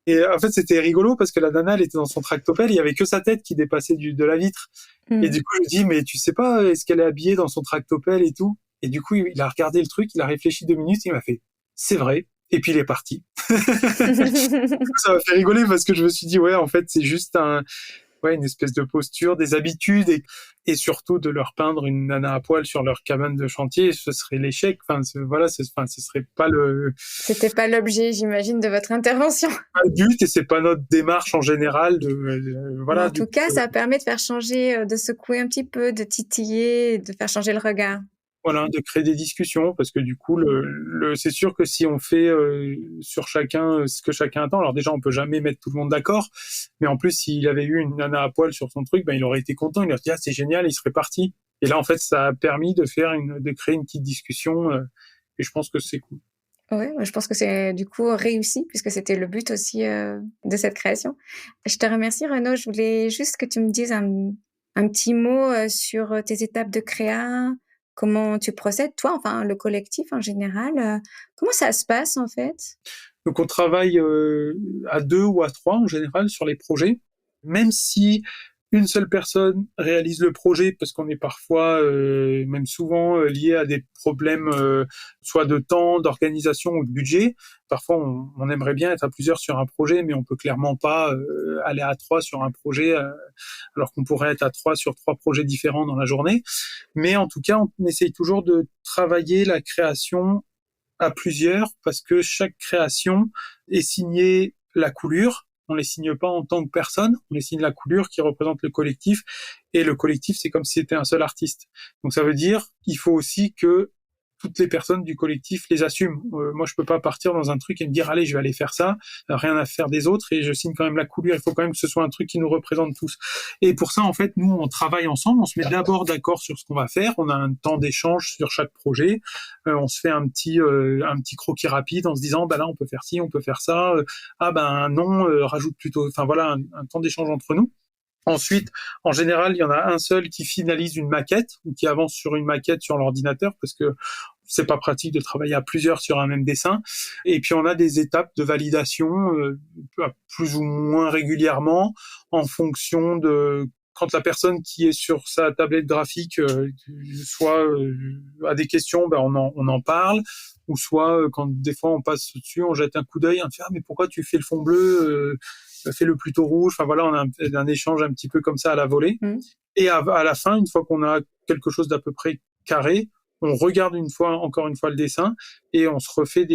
Et en fait, c'était rigolo parce que la nana, elle était dans son tractopelle, il y avait que sa tête qui dépassait de la vitre. Et du coup, je dis, mais tu sais pas, est-ce qu'elle est habillée dans son tractopelle et tout? Et du coup, il a regardé le truc, il a réfléchi 2 minutes, et il m'a fait, c'est vrai. Et puis il est parti. Ça m'a fait rigoler parce que je me suis dit, ouais, en fait, c'est juste une espèce de posture, des habitudes et surtout de leur peindre une nana à poil sur leur cabane de chantier, ce serait l'échec. Ce serait pas C'était pas l'objet, j'imagine, de votre intervention. Pas le but et c'est pas notre démarche en général voilà. En tout cas, ça permet de faire changer, de secouer un petit peu, de titiller, de faire changer le regard. Voilà, de créer des discussions parce que du coup, c'est sûr que si on fait sur chacun ce que chacun attend, alors déjà on peut jamais mettre tout le monde d'accord, mais en plus s'il avait eu une nana à poil sur son truc, il aurait été content, il aurait dit c'est génial, il serait parti. Et là en fait, ça a permis de créer une petite discussion et je pense que c'est cool. Oui, je pense que c'est du coup réussi puisque c'était le but aussi de cette création. Je te remercie Renaud, je voulais juste que tu me dises un petit mot sur tes étapes de créa. Comment tu procèdes, toi, enfin, le collectif en général, comment ça se passe, en fait? Donc, on travaille à 2 ou à 3 en général sur les projets, même si une seule personne réalise le projet, parce qu'on est parfois, même souvent, lié à des problèmes soit de temps, d'organisation ou de budget. Parfois, on aimerait bien être à plusieurs sur un projet, mais on peut clairement pas aller à 3 sur un projet, alors qu'on pourrait être à 3 sur 3 projets différents dans la journée. Mais en tout cas, on essaye toujours de travailler la création à plusieurs, parce que chaque création est signée la coulure. On les signe pas en tant que personne, on les signe la coulure qui représente le collectif, et le collectif, c'est comme si c'était un seul artiste. Donc ça veut dire qu'il faut aussi que toutes les personnes du collectif les assument. Moi, je peux pas partir dans un truc et me dire, allez, je vais aller faire ça, rien à faire des autres, et je signe quand même la coulure. Il faut quand même que ce soit un truc qui nous représente tous. Et pour ça, en fait, nous, on travaille ensemble, on se met d'abord d'accord sur ce qu'on va faire, on a un temps d'échange sur chaque projet, on se fait un petit croquis rapide en se disant, là, on peut faire ci, on peut faire ça, non, rajoute plutôt, enfin voilà, un temps d'échange entre nous. Ensuite, en général, il y en a un seul qui finalise une maquette ou qui avance sur une maquette sur l'ordinateur parce que c'est pas pratique de travailler à plusieurs sur un même dessin. Et puis on a des étapes de validation plus ou moins régulièrement en fonction de quand la personne qui est sur sa tablette graphique soit a des questions, ben on en parle, ou soit quand des fois on passe dessus, on jette un coup d'œil, on fait mais pourquoi tu fais le fond bleu, fais-le plutôt rouge. Enfin voilà, on a un échange un petit peu comme ça à la volée. Et à la fin, une fois qu'on a quelque chose d'à peu près carré, on regarde encore une fois le dessin et on se refait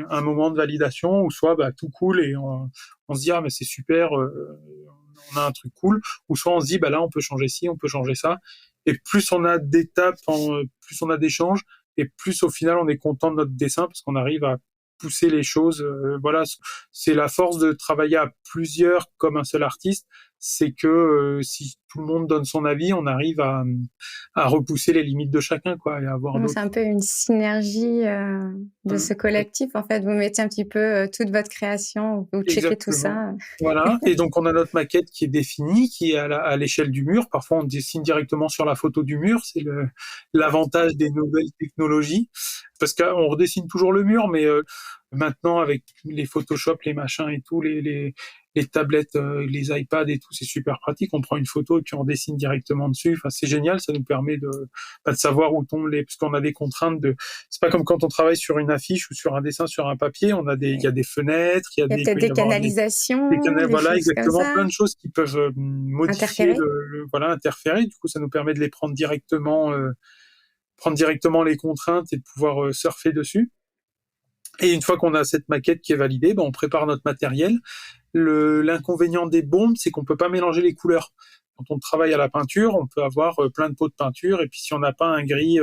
un moment de validation où soit tout cool et on se dit mais c'est super, on a un truc cool, ou soit on se dit là on peut changer ci, on peut changer ça. Et plus on a d'étapes, plus on a d'échanges, et plus au final on est content de notre dessin parce qu'on arrive à pousser les choses. Voilà, c'est la force de travailler à plusieurs comme un seul artiste, c'est que si tout le monde donne son avis, on arrive à repousser les limites de chacun, quoi, et à avoir C'est un peu une synergie de ce collectif. En fait, vous mettez un petit peu toute votre création, vous checkez tout ça. Voilà. Et donc, on a notre maquette qui est définie, qui est à l'échelle du mur. Parfois, on dessine directement sur la photo du mur. C'est l'avantage des nouvelles technologies. Parce qu'on redessine toujours le mur, mais maintenant, avec les Photoshop, les machins et tout, les tablettes, les iPads et tout, c'est super pratique. On prend une photo et puis on dessine directement dessus. Enfin, c'est génial. Ça nous permet de savoir où tombent parce qu'on a des contraintes c'est pas comme quand on travaille sur une affiche ou sur un dessin sur un papier. Il y a des fenêtres, il y a peut-être des canalisations, voilà, exactement, comme ça. plein de choses qui peuvent modifier, interférer. Du coup, ça nous permet de les prendre directement les contraintes et de pouvoir surfer dessus. Et une fois qu'on a cette maquette qui est validée, on prépare notre matériel. L'inconvénient des bombes, c'est qu'on peut pas mélanger les couleurs. Quand on travaille à la peinture, on peut avoir plein de pots de peinture, et puis si on n'a pas un gris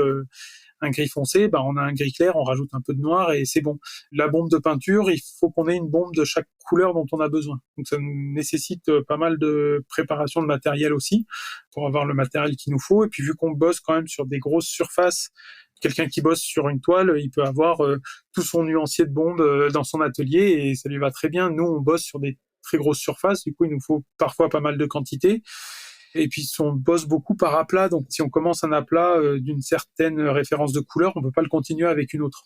foncé, on a un gris clair, on rajoute un peu de noir et c'est bon. La bombe de peinture, il faut qu'on ait une bombe de chaque couleur dont on a besoin. Donc ça nécessite pas mal de préparation de matériel aussi pour avoir le matériel qu'il nous faut. Et puis vu qu'on bosse quand même sur des grosses surfaces, quelqu'un qui bosse sur une toile, il peut avoir tout son nuancier de bombes dans son atelier et ça lui va très bien. Nous, on bosse sur des très grosses surfaces, du coup, il nous faut parfois pas mal de quantité. Et puis, on bosse beaucoup par aplat. Donc, si on commence un aplat d'une certaine référence de couleur, on peut pas le continuer avec une autre.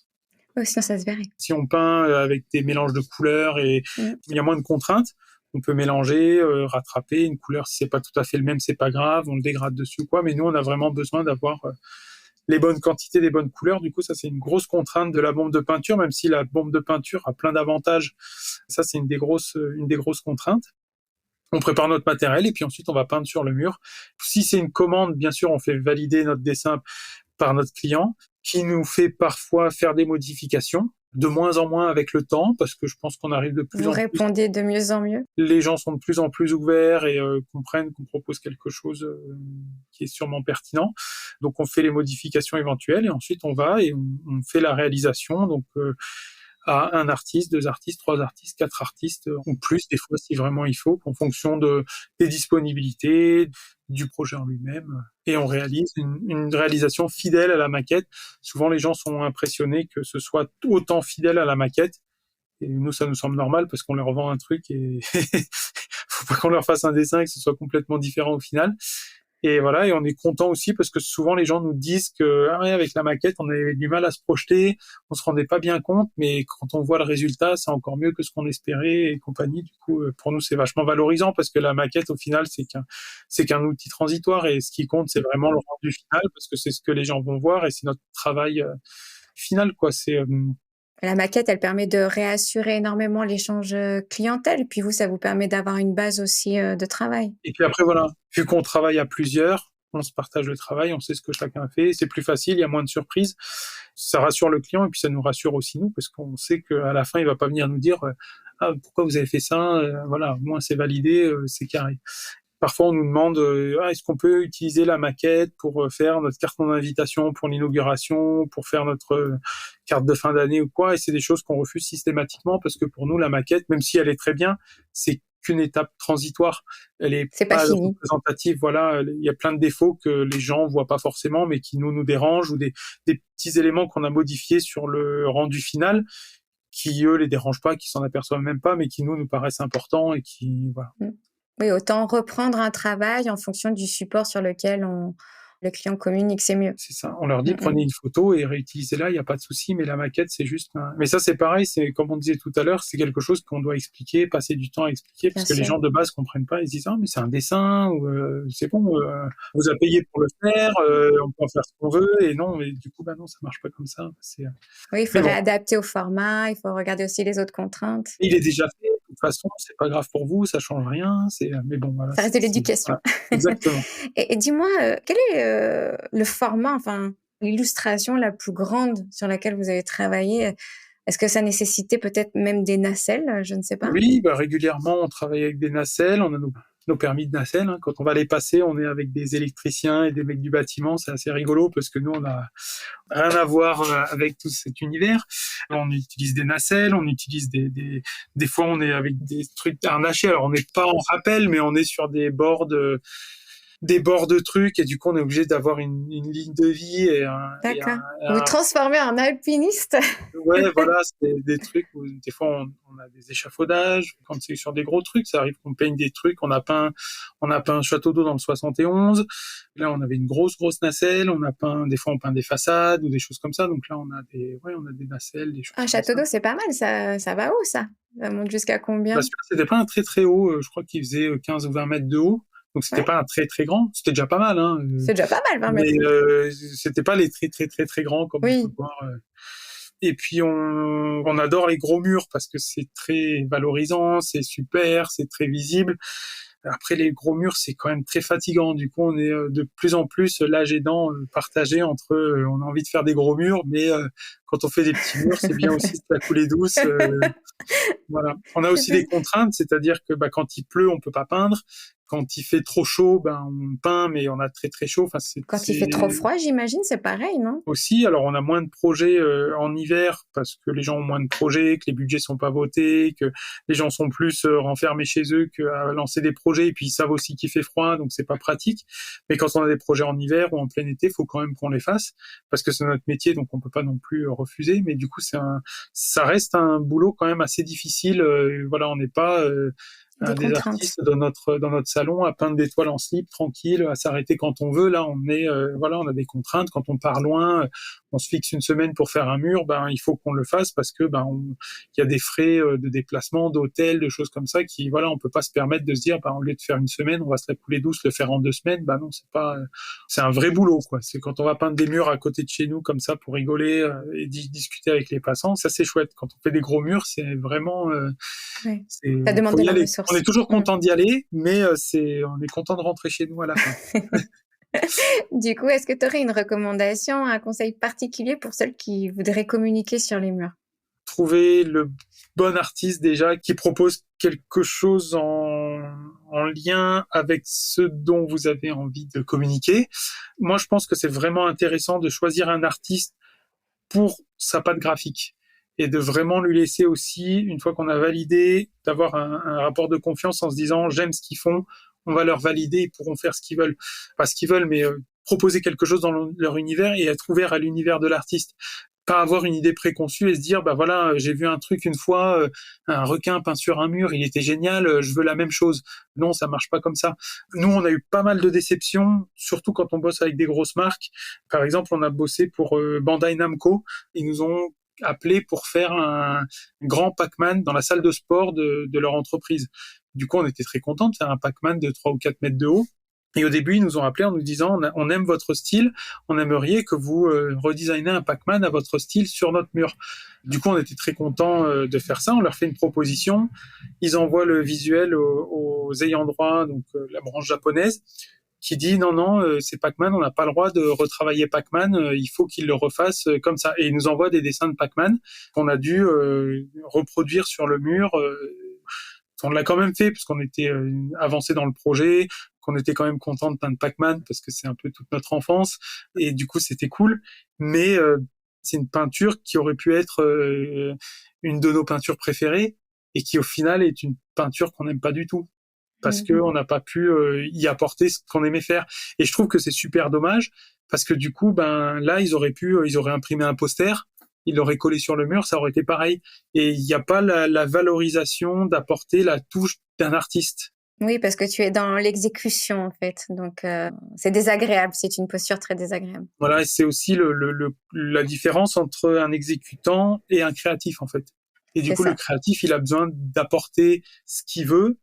Sinon, ça se verrait. Si on peint avec des mélanges de couleurs et il y a moins de contraintes, on peut mélanger, rattraper une couleur. Si c'est pas tout à fait le même, c'est pas grave, on le dégrade dessus ou quoi. Mais nous, on a vraiment besoin d'avoir les bonnes quantités, des bonnes couleurs. Du coup, ça, c'est une grosse contrainte de la bombe de peinture, même si la bombe de peinture a plein d'avantages. Ça, c'est une des grosses contraintes. On prépare notre matériel et puis ensuite, on va peindre sur le mur. Si c'est une commande, bien sûr, on fait valider notre dessin par notre client qui nous fait parfois faire des modifications, de moins en moins avec le temps, parce que je pense qu'on arrive de plus en plus... Vous répondez de mieux en mieux. Les gens sont de plus en plus ouverts et comprennent qu'on propose quelque chose qui est sûrement pertinent. Donc, on fait les modifications éventuelles et ensuite, on va et on fait la réalisation. Donc, à un artiste, 2 artistes, 3 artistes, 4 artistes, ou plus, des fois, si vraiment il faut, en fonction des disponibilités, du projet en lui-même. Et on réalise une réalisation fidèle à la maquette. Souvent, les gens sont impressionnés que ce soit autant fidèle à la maquette. Et nous, ça nous semble normal parce qu'on leur vend un truc et faut pas qu'on leur fasse un dessin et que ce soit complètement différent au final. Et voilà, et on est content aussi parce que souvent les gens nous disent que avec la maquette, on avait du mal à se projeter, on se rendait pas bien compte, mais quand on voit le résultat, c'est encore mieux que ce qu'on espérait et compagnie. Du coup, pour nous, c'est vachement valorisant parce que la maquette, au final, c'est qu'un outil transitoire et ce qui compte, c'est vraiment le rendu final parce que c'est ce que les gens vont voir et c'est notre travail final, quoi. La maquette, elle permet de réassurer énormément l'échange clientèle. Puis vous, ça vous permet d'avoir une base aussi de travail. Et puis après, voilà, vu qu'on travaille à plusieurs, on se partage le travail, on sait ce que chacun fait, c'est plus facile, il y a moins de surprises. Ça rassure le client et puis ça nous rassure aussi nous parce qu'on sait qu'à la fin, il va pas venir nous dire pourquoi vous avez fait ça, voilà, au moins c'est validé, c'est carré. Parfois, on nous demande est-ce qu'on peut utiliser la maquette pour faire notre carte d'invitation pour l'inauguration, pour faire notre carte de fin d'année ou quoi. Et c'est des choses qu'on refuse systématiquement parce que pour nous, la maquette, même si elle est très bien, c'est qu'une étape transitoire. Elle est pas représentative. Voilà, il y a plein de défauts que les gens voient pas forcément, mais qui nous dérangent ou des petits éléments qu'on a modifiés sur le rendu final qui, eux, les dérangent pas, qui s'en aperçoivent même pas, mais qui nous paraissent importants et qui, voilà. Oui, autant reprendre un travail en fonction du support sur lequel le client communique, c'est mieux. C'est ça. On leur dit, Mmh mh. prenez une photo et réutilisez-la, il y a pas de souci, mais la maquette, c'est juste mais ça, c'est pareil, c'est comme on disait tout à l'heure, c'est quelque chose qu'on doit expliquer, passer du temps à expliquer, Bien parce que les sûr. gens de base comprennent pas. Ils se disent, ah, mais c'est un dessin, ou, c'est bon, on vous a payé pour le faire, on peut en faire ce qu'on veut, et non, mais du coup, bah non, ça marche pas comme ça. Oui, il faut Mais bon, réadapter au format, il faut regarder aussi les autres contraintes. il est déjà fait, de toute façon, c'est pas grave pour vous, ça change rien, mais bon, voilà, Ça reste de l'éducation. voilà. Exactement. Et dis-moi, quel est, le format, enfin, l'illustration la plus grande sur laquelle vous avez travaillé? Est-ce que ça nécessitait peut-être même des nacelles? Je ne sais pas. Oui, bah, régulièrement, on travaille avec des nacelles, on a nos permis de nacelle, hein. Quand on va les passer, on est avec des électriciens et des mecs du bâtiment. C'est assez rigolo parce que nous, on a rien à voir avec tout cet univers. On utilise des nacelles, on utilise des fois, on est avec des trucs harnachés. Alors, on n'est pas en rappel, mais on est sur des bords de trucs, et du coup, on est obligé d'avoir une ligne de vie D'accord. Vous transformez en alpiniste? ouais, voilà, c'est des trucs où des fois on a des échafaudages. Quand c'est sur des gros trucs, ça arrive qu'on peigne des trucs. On a peint un château d'eau dans le 71. Là, on avait une grosse nacelle. Des fois on peint des façades ou des choses comme ça. Donc là, on a des nacelles, des choses Un comme château ça. d'eau, c'est pas mal, ça va haut ça? Ça monte jusqu'à Bah, combien? celui-là, c'était pas un très très haut. Je crois qu'il faisait 15 ou 20 mètres de haut. Donc c'était Ouais, pas un très très grand. C'était déjà pas mal, hein. c'est déjà pas mal 20 Mais mètres. c'était pas les très très très très grands comme on peut Oui. voir. Et puis on adore les gros murs parce que c'est très valorisant, c'est super, c'est très visible. Après, les gros murs, c'est quand même très fatigant. Du coup, on est de plus en plus l'âge aidant partagé entre on a envie de faire des gros murs, mais quand on fait des petits murs, c'est bien aussi de la coulée douce. Voilà. On a aussi des contraintes, c'est-à-dire que quand il pleut, on peut pas peindre. Quand il fait trop chaud, on peint, mais on a très très chaud. Enfin, Quand il fait trop froid, j'imagine, c'est pareil, non? aussi, alors on a moins de projets en hiver parce que les gens ont moins de projets, que les budgets sont pas votés, que les gens sont plus renfermés chez eux qu'à lancer des projets, et puis ils savent aussi qu'il fait froid, donc c'est pas pratique. Mais quand on a des projets en hiver ou en plein été, faut quand même qu'on les fasse parce que c'est notre métier, donc on peut pas non plus refuser. Mais du coup, ça reste un boulot quand même assez difficile. Voilà, on n'est pas Des des contraintes. artistes dans notre salon à peindre des toiles en slip tranquille, à s'arrêter quand on veut. Là, on a des contraintes. Quand on part loin, on se fixe une semaine pour faire un mur, il faut qu'on le fasse parce que il y a des frais de déplacement, d'hôtel, de choses comme ça qui, voilà, on peut pas se permettre de se dire au lieu de faire une semaine, on va se la couler douce, le faire en 2 semaines. Non, c'est pas c'est un vrai boulot, quoi. C'est quand on va peindre des murs à côté de chez nous comme ça pour rigoler et discuter avec les passants, ça c'est chouette. Quand on fait des gros murs, c'est vraiment Ouais. c'est Ça demande faut de y la aller. ressource. On est toujours content d'y aller, mais on est content de rentrer chez nous à la fin. Du coup, est-ce que tu aurais une recommandation, un conseil particulier pour celles qui voudraient communiquer sur les murs? Trouver le bon artiste déjà qui propose quelque chose en lien avec ce dont vous avez envie de communiquer. Moi, je pense que c'est vraiment intéressant de choisir un artiste pour sa patte graphique et de vraiment lui laisser aussi, une fois qu'on a validé, d'avoir un rapport de confiance en se disant j'aime ce qu'ils font, on va leur valider, ils pourront faire ce qu'ils veulent. Pas ce qu'ils veulent, mais proposer quelque chose dans leur univers et être ouvert à l'univers de l'artiste. Pas avoir une idée préconçue et se dire voilà, j'ai vu un truc une fois, un requin peint sur un mur, il était génial, je veux la même chose. Non, ça marche pas comme ça. Nous, on a eu pas mal de déceptions, surtout quand on bosse avec des grosses marques. Par exemple, on a bossé pour Bandai Namco. Ils nous ont appelé pour faire un grand Pac-Man dans la salle de sport de leur entreprise. Du coup, on était très contents de faire un Pac-Man de 3 ou 4 mètres de haut. Et au début, ils nous ont appelé en nous disant on aime votre style, on aimerait que vous redesignez un Pac-Man à votre style sur notre mur. Du coup, on était très contents de faire ça. On leur fait une proposition. Ils envoient le visuel aux ayants droit, donc la branche japonaise, qui dit non, c'est Pac-Man, on n'a pas le droit de retravailler Pac-Man, il faut qu'ils le refassent comme ça. Et ils nous envoient des dessins de Pac-Man qu'on a dû reproduire sur le mur. On l'a quand même fait parce qu'on était avancé dans le projet, qu'on était quand même content de peindre Pac-Man parce que c'est un peu toute notre enfance et du coup c'était cool. Mais c'est une peinture qui aurait pu être une de nos peintures préférées et qui au final est une peinture qu'on n'aime pas du tout parce que on n'a pas pu y apporter ce qu'on aimait faire. Et je trouve que c'est super dommage parce que du coup là ils auraient imprimé un poster, il l'aurait collé sur le mur, ça aurait été pareil. Et il n'y a pas la valorisation d'apporter la touche d'un artiste. Oui, parce que tu es dans l'exécution, en fait. Donc, c'est désagréable. C'est une posture très désagréable. Voilà, et c'est aussi la différence entre un exécutant et un créatif, en fait. Et du C'est coup, le ça. créatif, il a besoin d'apporter ce qu'il veut,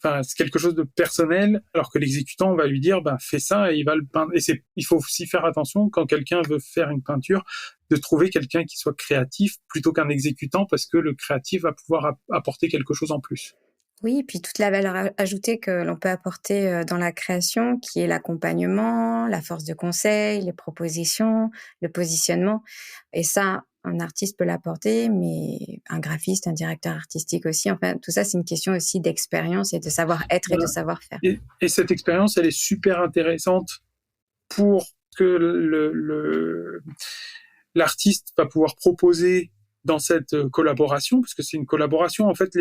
enfin, c'est quelque chose de personnel, alors que l'exécutant, on va lui dire, ben, fais ça et il va le peindre. Et il faut aussi faire attention quand quelqu'un veut faire une peinture, de trouver quelqu'un qui soit créatif plutôt qu'un exécutant, parce que le créatif va pouvoir apporter quelque chose en plus. Oui, puis toute la valeur ajoutée que l'on peut apporter dans la création, qui est l'accompagnement, la force de conseil, les propositions, le positionnement. Et ça, un artiste peut l'apporter, mais un graphiste, un directeur artistique aussi. Enfin, tout ça, c'est une question aussi d'expérience et de savoir-être et de Voilà. savoir-faire. Et cette expérience, elle est super intéressante pour que l'artiste va pouvoir proposer dans cette collaboration, parce que c'est une collaboration. En fait,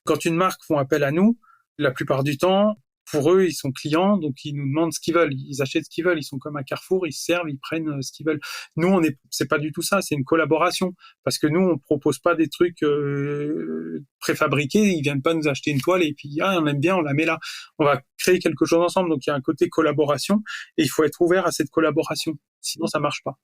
quand une marque font appel à nous, la plupart du temps, pour eux, ils sont clients, donc ils nous demandent ce qu'ils veulent. Ils achètent ce qu'ils veulent. Ils sont comme à Carrefour, ils se servent, ils prennent ce qu'ils veulent. Nous, c'est pas du tout ça. C'est une collaboration, parce que nous, on propose pas des trucs préfabriqués. Ils viennent pas nous acheter une toile et puis on aime bien, on la met là. On va créer quelque chose ensemble. Donc il y a un côté collaboration et il faut être ouvert à cette collaboration. Sinon, ça marche pas.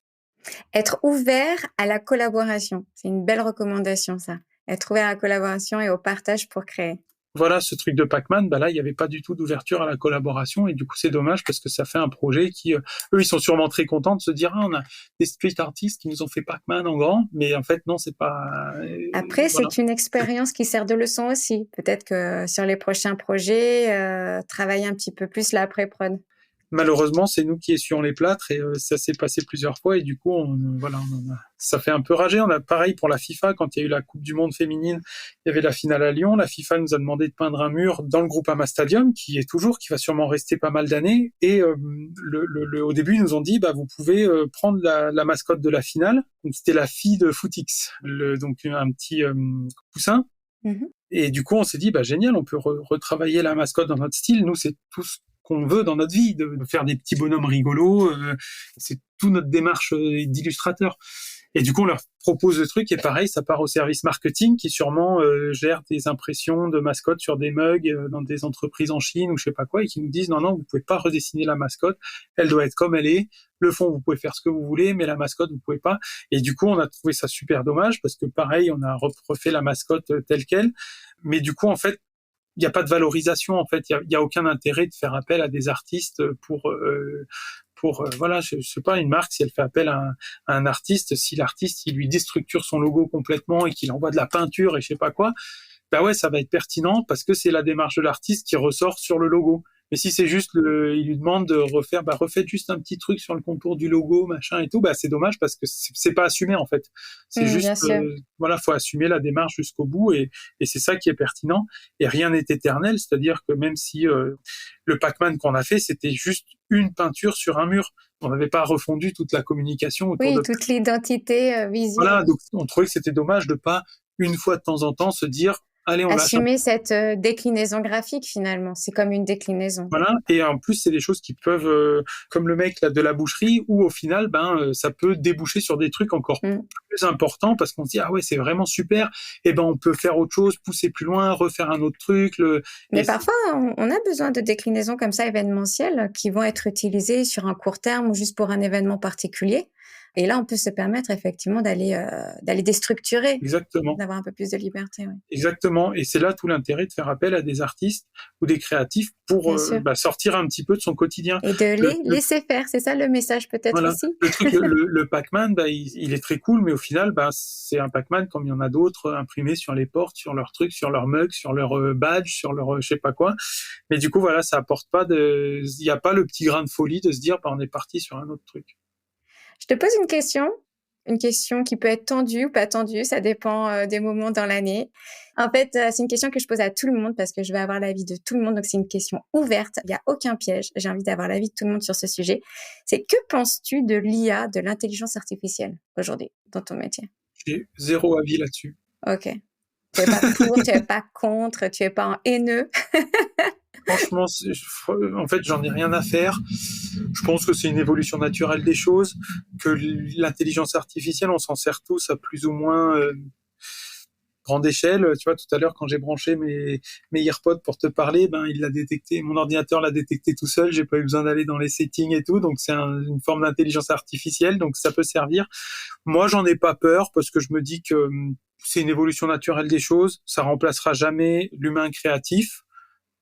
Être ouvert à la collaboration, c'est une belle recommandation, ça. Être ouvert à la collaboration et au partage pour créer. Voilà, ce truc de Pac-Man, là, il n'y avait pas du tout d'ouverture à la collaboration et du coup, c'est dommage parce que ça fait un projet qui, eux, ils sont sûrement très contents de se dire, on a des street artistes qui nous ont fait Pac-Man en grand, mais en fait, non, c'est pas. Après, Voilà. c'est une expérience qui sert de leçon aussi. Peut-être que sur les prochains projets, travailler un petit peu plus la pré-prod. Malheureusement, c'est nous qui essuions les plâtres et ça s'est passé plusieurs fois et du coup, ça fait un peu rager. On a pareil pour la FIFA quand il y a eu la Coupe du Monde féminine, il y avait la finale à Lyon. La FIFA nous a demandé de peindre un mur dans le Groupama Stadium qui va sûrement rester pas mal d'années. Et au début, ils nous ont dit, vous pouvez prendre la mascotte de la finale. Donc, c'était la fille de Footix, donc un petit poussin. Mm-hmm. Et du coup, on s'est dit, génial, on peut retravailler la mascotte dans notre style. Nous, c'est tout ce qu'on veut dans notre vie, de faire des petits bonhommes rigolos, c'est toute notre démarche d'illustrateur. Et du coup, on leur propose le truc et pareil, ça part au service marketing qui sûrement gère des impressions de mascottes sur des mugs dans des entreprises en Chine ou je sais pas quoi et qui nous disent non, vous pouvez pas redessiner la mascotte, elle doit être comme elle est. Le fond, vous pouvez faire ce que vous voulez, mais la mascotte, vous pouvez pas. Et du coup, on a trouvé ça super dommage parce que pareil, on a refait la mascotte telle quelle. Mais du coup, en fait, il n'y a pas de valorisation, en fait. Il y a aucun intérêt de faire appel à des artistes pour voilà, je sais pas, une marque, si elle fait appel à un artiste, si l'artiste, il lui déstructure son logo complètement et qu'il envoie de la peinture et je sais pas quoi, ouais, ça va être pertinent parce que c'est la démarche de l'artiste qui ressort sur le logo. Mais si c'est juste il lui demande de refaire, refaites juste un petit truc sur le contour du logo, machin et tout, c'est dommage parce que c'est pas assumé, en fait. C'est juste, voilà, faut assumer la démarche jusqu'au bout et c'est ça qui est pertinent. Et rien n'est éternel, c'est-à-dire que même si, le Pac-Man qu'on a fait, c'était juste une peinture sur un mur. On n'avait pas refondu toute la communication autour de toute l'identité visuelle. Voilà, donc on trouvait que c'était dommage de pas, une fois de temps en temps, se dire, allez, on assumer cette déclinaison graphique, finalement. C'est comme une déclinaison. Voilà. Et en plus, c'est des choses qui peuvent, comme le mec là, de la boucherie, où au final, ça peut déboucher sur des trucs encore plus importants parce qu'on se dit, ah ouais, c'est vraiment super. Et on peut faire autre chose, pousser plus loin, refaire un autre truc. Mais parfois, on a besoin de déclinaisons comme ça, événementielles, qui vont être utilisées sur un court terme ou juste pour un événement particulier. Et là, on peut se permettre effectivement d'aller déstructurer. Exactement. D'avoir un peu plus de liberté. Oui. Exactement. Et c'est là tout l'intérêt de faire appel à des artistes ou des créatifs pour sortir un petit peu de son quotidien. Et de laisser faire. C'est ça le message peut-être aussi. Le truc, le Pac-Man, il est très cool, mais au final, c'est un Pac-Man comme il y en a d'autres imprimés sur les portes, sur leurs trucs, sur leurs mugs, sur leurs badges, sur leur je sais pas quoi. Mais du coup, voilà, ça apporte pas il n'y a pas le petit grain de folie de se dire, on est parti sur un autre truc. Je te pose une question qui peut être tendue ou pas tendue, ça dépend des moments dans l'année. En fait, c'est une question que je pose à tout le monde parce que je vais avoir l'avis de tout le monde, donc c'est une question ouverte, il n'y a aucun piège. J'ai envie d'avoir l'avis de tout le monde sur ce sujet. C'est que penses-tu de l'IA, de l'intelligence artificielle aujourd'hui dans ton métier? J'ai zéro avis là-dessus. Ok. Tu n'es pas pour, tu n'es pas contre, tu n'es pas en haineux. Franchement, en fait, j'en ai rien à faire. Je pense que c'est une évolution naturelle des choses, que l'intelligence artificielle, on s'en sert tous à plus ou moins grande échelle. Tu vois, tout à l'heure, quand j'ai branché mes AirPods pour te parler, il l'a détecté, mon ordinateur l'a détecté tout seul. J'ai pas eu besoin d'aller dans les settings et tout. Donc, c'est une forme d'intelligence artificielle. Donc, ça peut servir. Moi, j'en ai pas peur parce que je me dis que c'est une évolution naturelle des choses. Ça remplacera jamais l'humain créatif.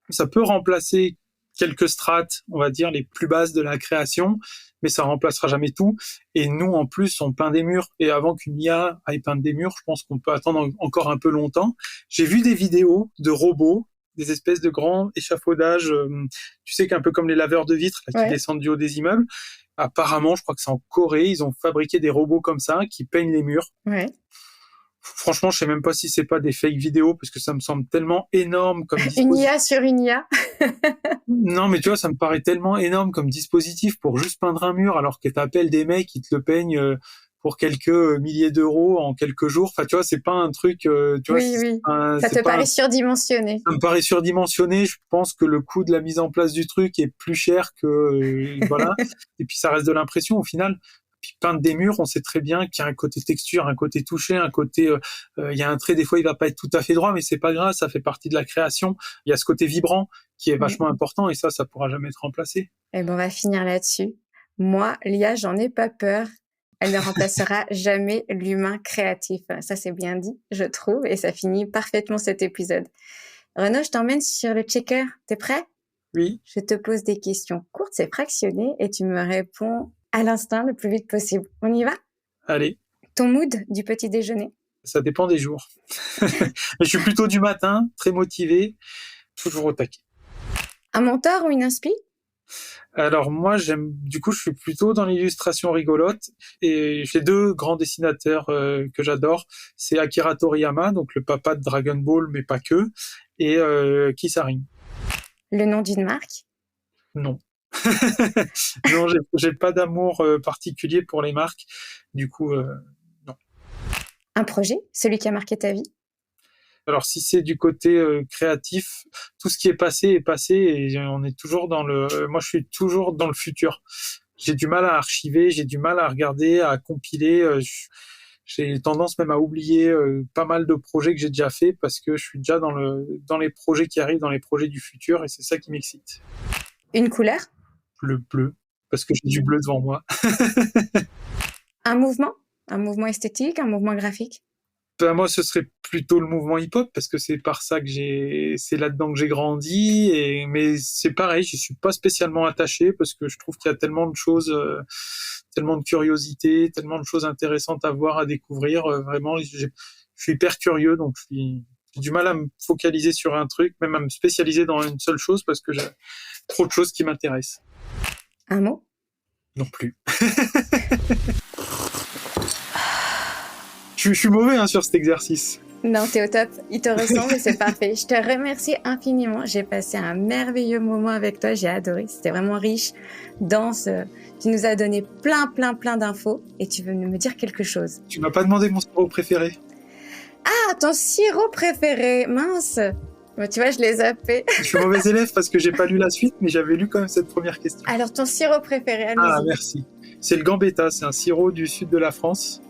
Ça peut remplacer quelques strates, on va dire, les plus basses de la création, mais ça remplacera jamais tout. Et nous, en plus, on peint des murs. Et avant qu'une IA aille peindre des murs, je pense qu'on peut attendre encore un peu longtemps. J'ai vu des vidéos de robots, des espèces de grands échafaudages, tu sais, qu'un peu comme les laveurs de vitres là, qui descendent du haut des immeubles. Apparemment, je crois que c'est en Corée, ils ont fabriqué des robots comme ça qui peignent les murs. Ouais. Franchement, je sais même pas si c'est pas des fake vidéos parce que ça me semble tellement énorme comme dispositif. Une IA sur une IA. Non, mais tu vois, ça me paraît tellement énorme comme dispositif pour juste peindre un mur alors que t'appelles des mecs qui te le peignent pour quelques milliers d'euros en quelques jours. Enfin, tu vois, c'est pas un truc, tu vois. Oui. Ça te paraît surdimensionné. Ça me paraît surdimensionné. Je pense que le coût de la mise en place du truc est plus cher que, voilà. Et puis, ça reste de l'impression au final. Puis peindre des murs, on sait très bien qu'il y a un côté texture, un côté touché, un côté, il y a un trait, des fois il va pas être tout à fait droit, mais c'est pas grave, ça fait partie de la création. Il y a ce côté vibrant qui est vachement important et ça pourra jamais être remplacé. Eh ben, on va finir là-dessus. Moi, l'IA, j'en ai pas peur. Elle ne remplacera jamais l'humain créatif. Ça, c'est bien dit, je trouve, et ça finit parfaitement cet épisode. Renaud, je t'emmène sur le checker. T'es prêt? Oui. Je te pose des questions courtes et fractionnées et tu me réponds à l'instant le plus vite possible. On y va? Allez. Ton mood du petit déjeuner? Ça dépend des jours. Je suis plutôt du matin, très motivé, toujours au taquet. Un mentor ou une inspi? Alors moi, je suis plutôt dans l'illustration rigolote et j'ai deux grands dessinateurs que j'adore. C'est Akira Toriyama, donc le papa de Dragon Ball, mais pas que, et Kisaring. Le nom d'une marque? Non. Non, j'ai pas d'amour particulier pour les marques. Du coup, non. Un projet? Celui qui a marqué ta vie? Alors, si c'est du côté créatif, tout ce qui est passé et on est toujours moi, je suis toujours dans le futur. J'ai du mal à archiver, j'ai du mal à regarder, à compiler. J'ai tendance même à oublier pas mal de projets que j'ai déjà fait parce que je suis déjà dans les projets qui arrivent, dans les projets du futur et c'est ça qui m'excite. Une couleur? Le bleu, parce que j'ai du bleu devant moi. Un mouvement esthétique, un mouvement graphique? Moi, ce serait plutôt le mouvement hip-hop parce que c'est par ça que c'est là-dedans que j'ai grandi. Mais c'est pareil, je suis pas spécialement attaché parce que je trouve qu'il y a tellement de choses, tellement de curiosité, tellement de choses intéressantes à voir, à découvrir. Vraiment, je suis hyper curieux, donc j'ai du mal à me focaliser sur un truc, même à me spécialiser dans une seule chose parce que j'ai trop de choses qui m'intéressent. Un mot? Non plus. Je suis mauvais sur cet exercice. Non, t'es au top. Il te ressemble et c'est parfait. Je te remercie infiniment. J'ai passé un merveilleux moment avec toi. J'ai adoré. C'était vraiment riche, dense. Tu nous as donné plein d'infos et tu veux me dire quelque chose. Tu m'as pas demandé mon sirop préféré. Ah, ton sirop préféré. Mince. Bah, tu vois, je l'ai zappé. Je suis mauvais élève parce que j'ai pas lu la suite, mais j'avais lu quand même cette première question. Alors, ton sirop préféré, allez-y. Ah, merci. C'est le Gambetta. C'est un sirop du sud de la France.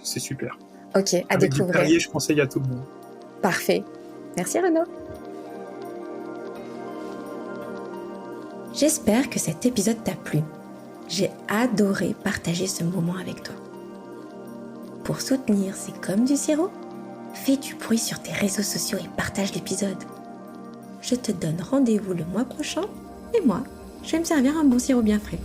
C'est super. Ok, à Avec découvrir. Du Perrier, je conseille à tout le monde. Parfait. Merci Renaud. J'espère que cet épisode t'a plu. J'ai adoré partager ce moment avec toi. Pour soutenir C'est comme du sirop, fais du bruit sur tes réseaux sociaux et partage l'épisode. Je te donne rendez-vous le mois prochain et moi, je vais me servir un bon sirop bien frais.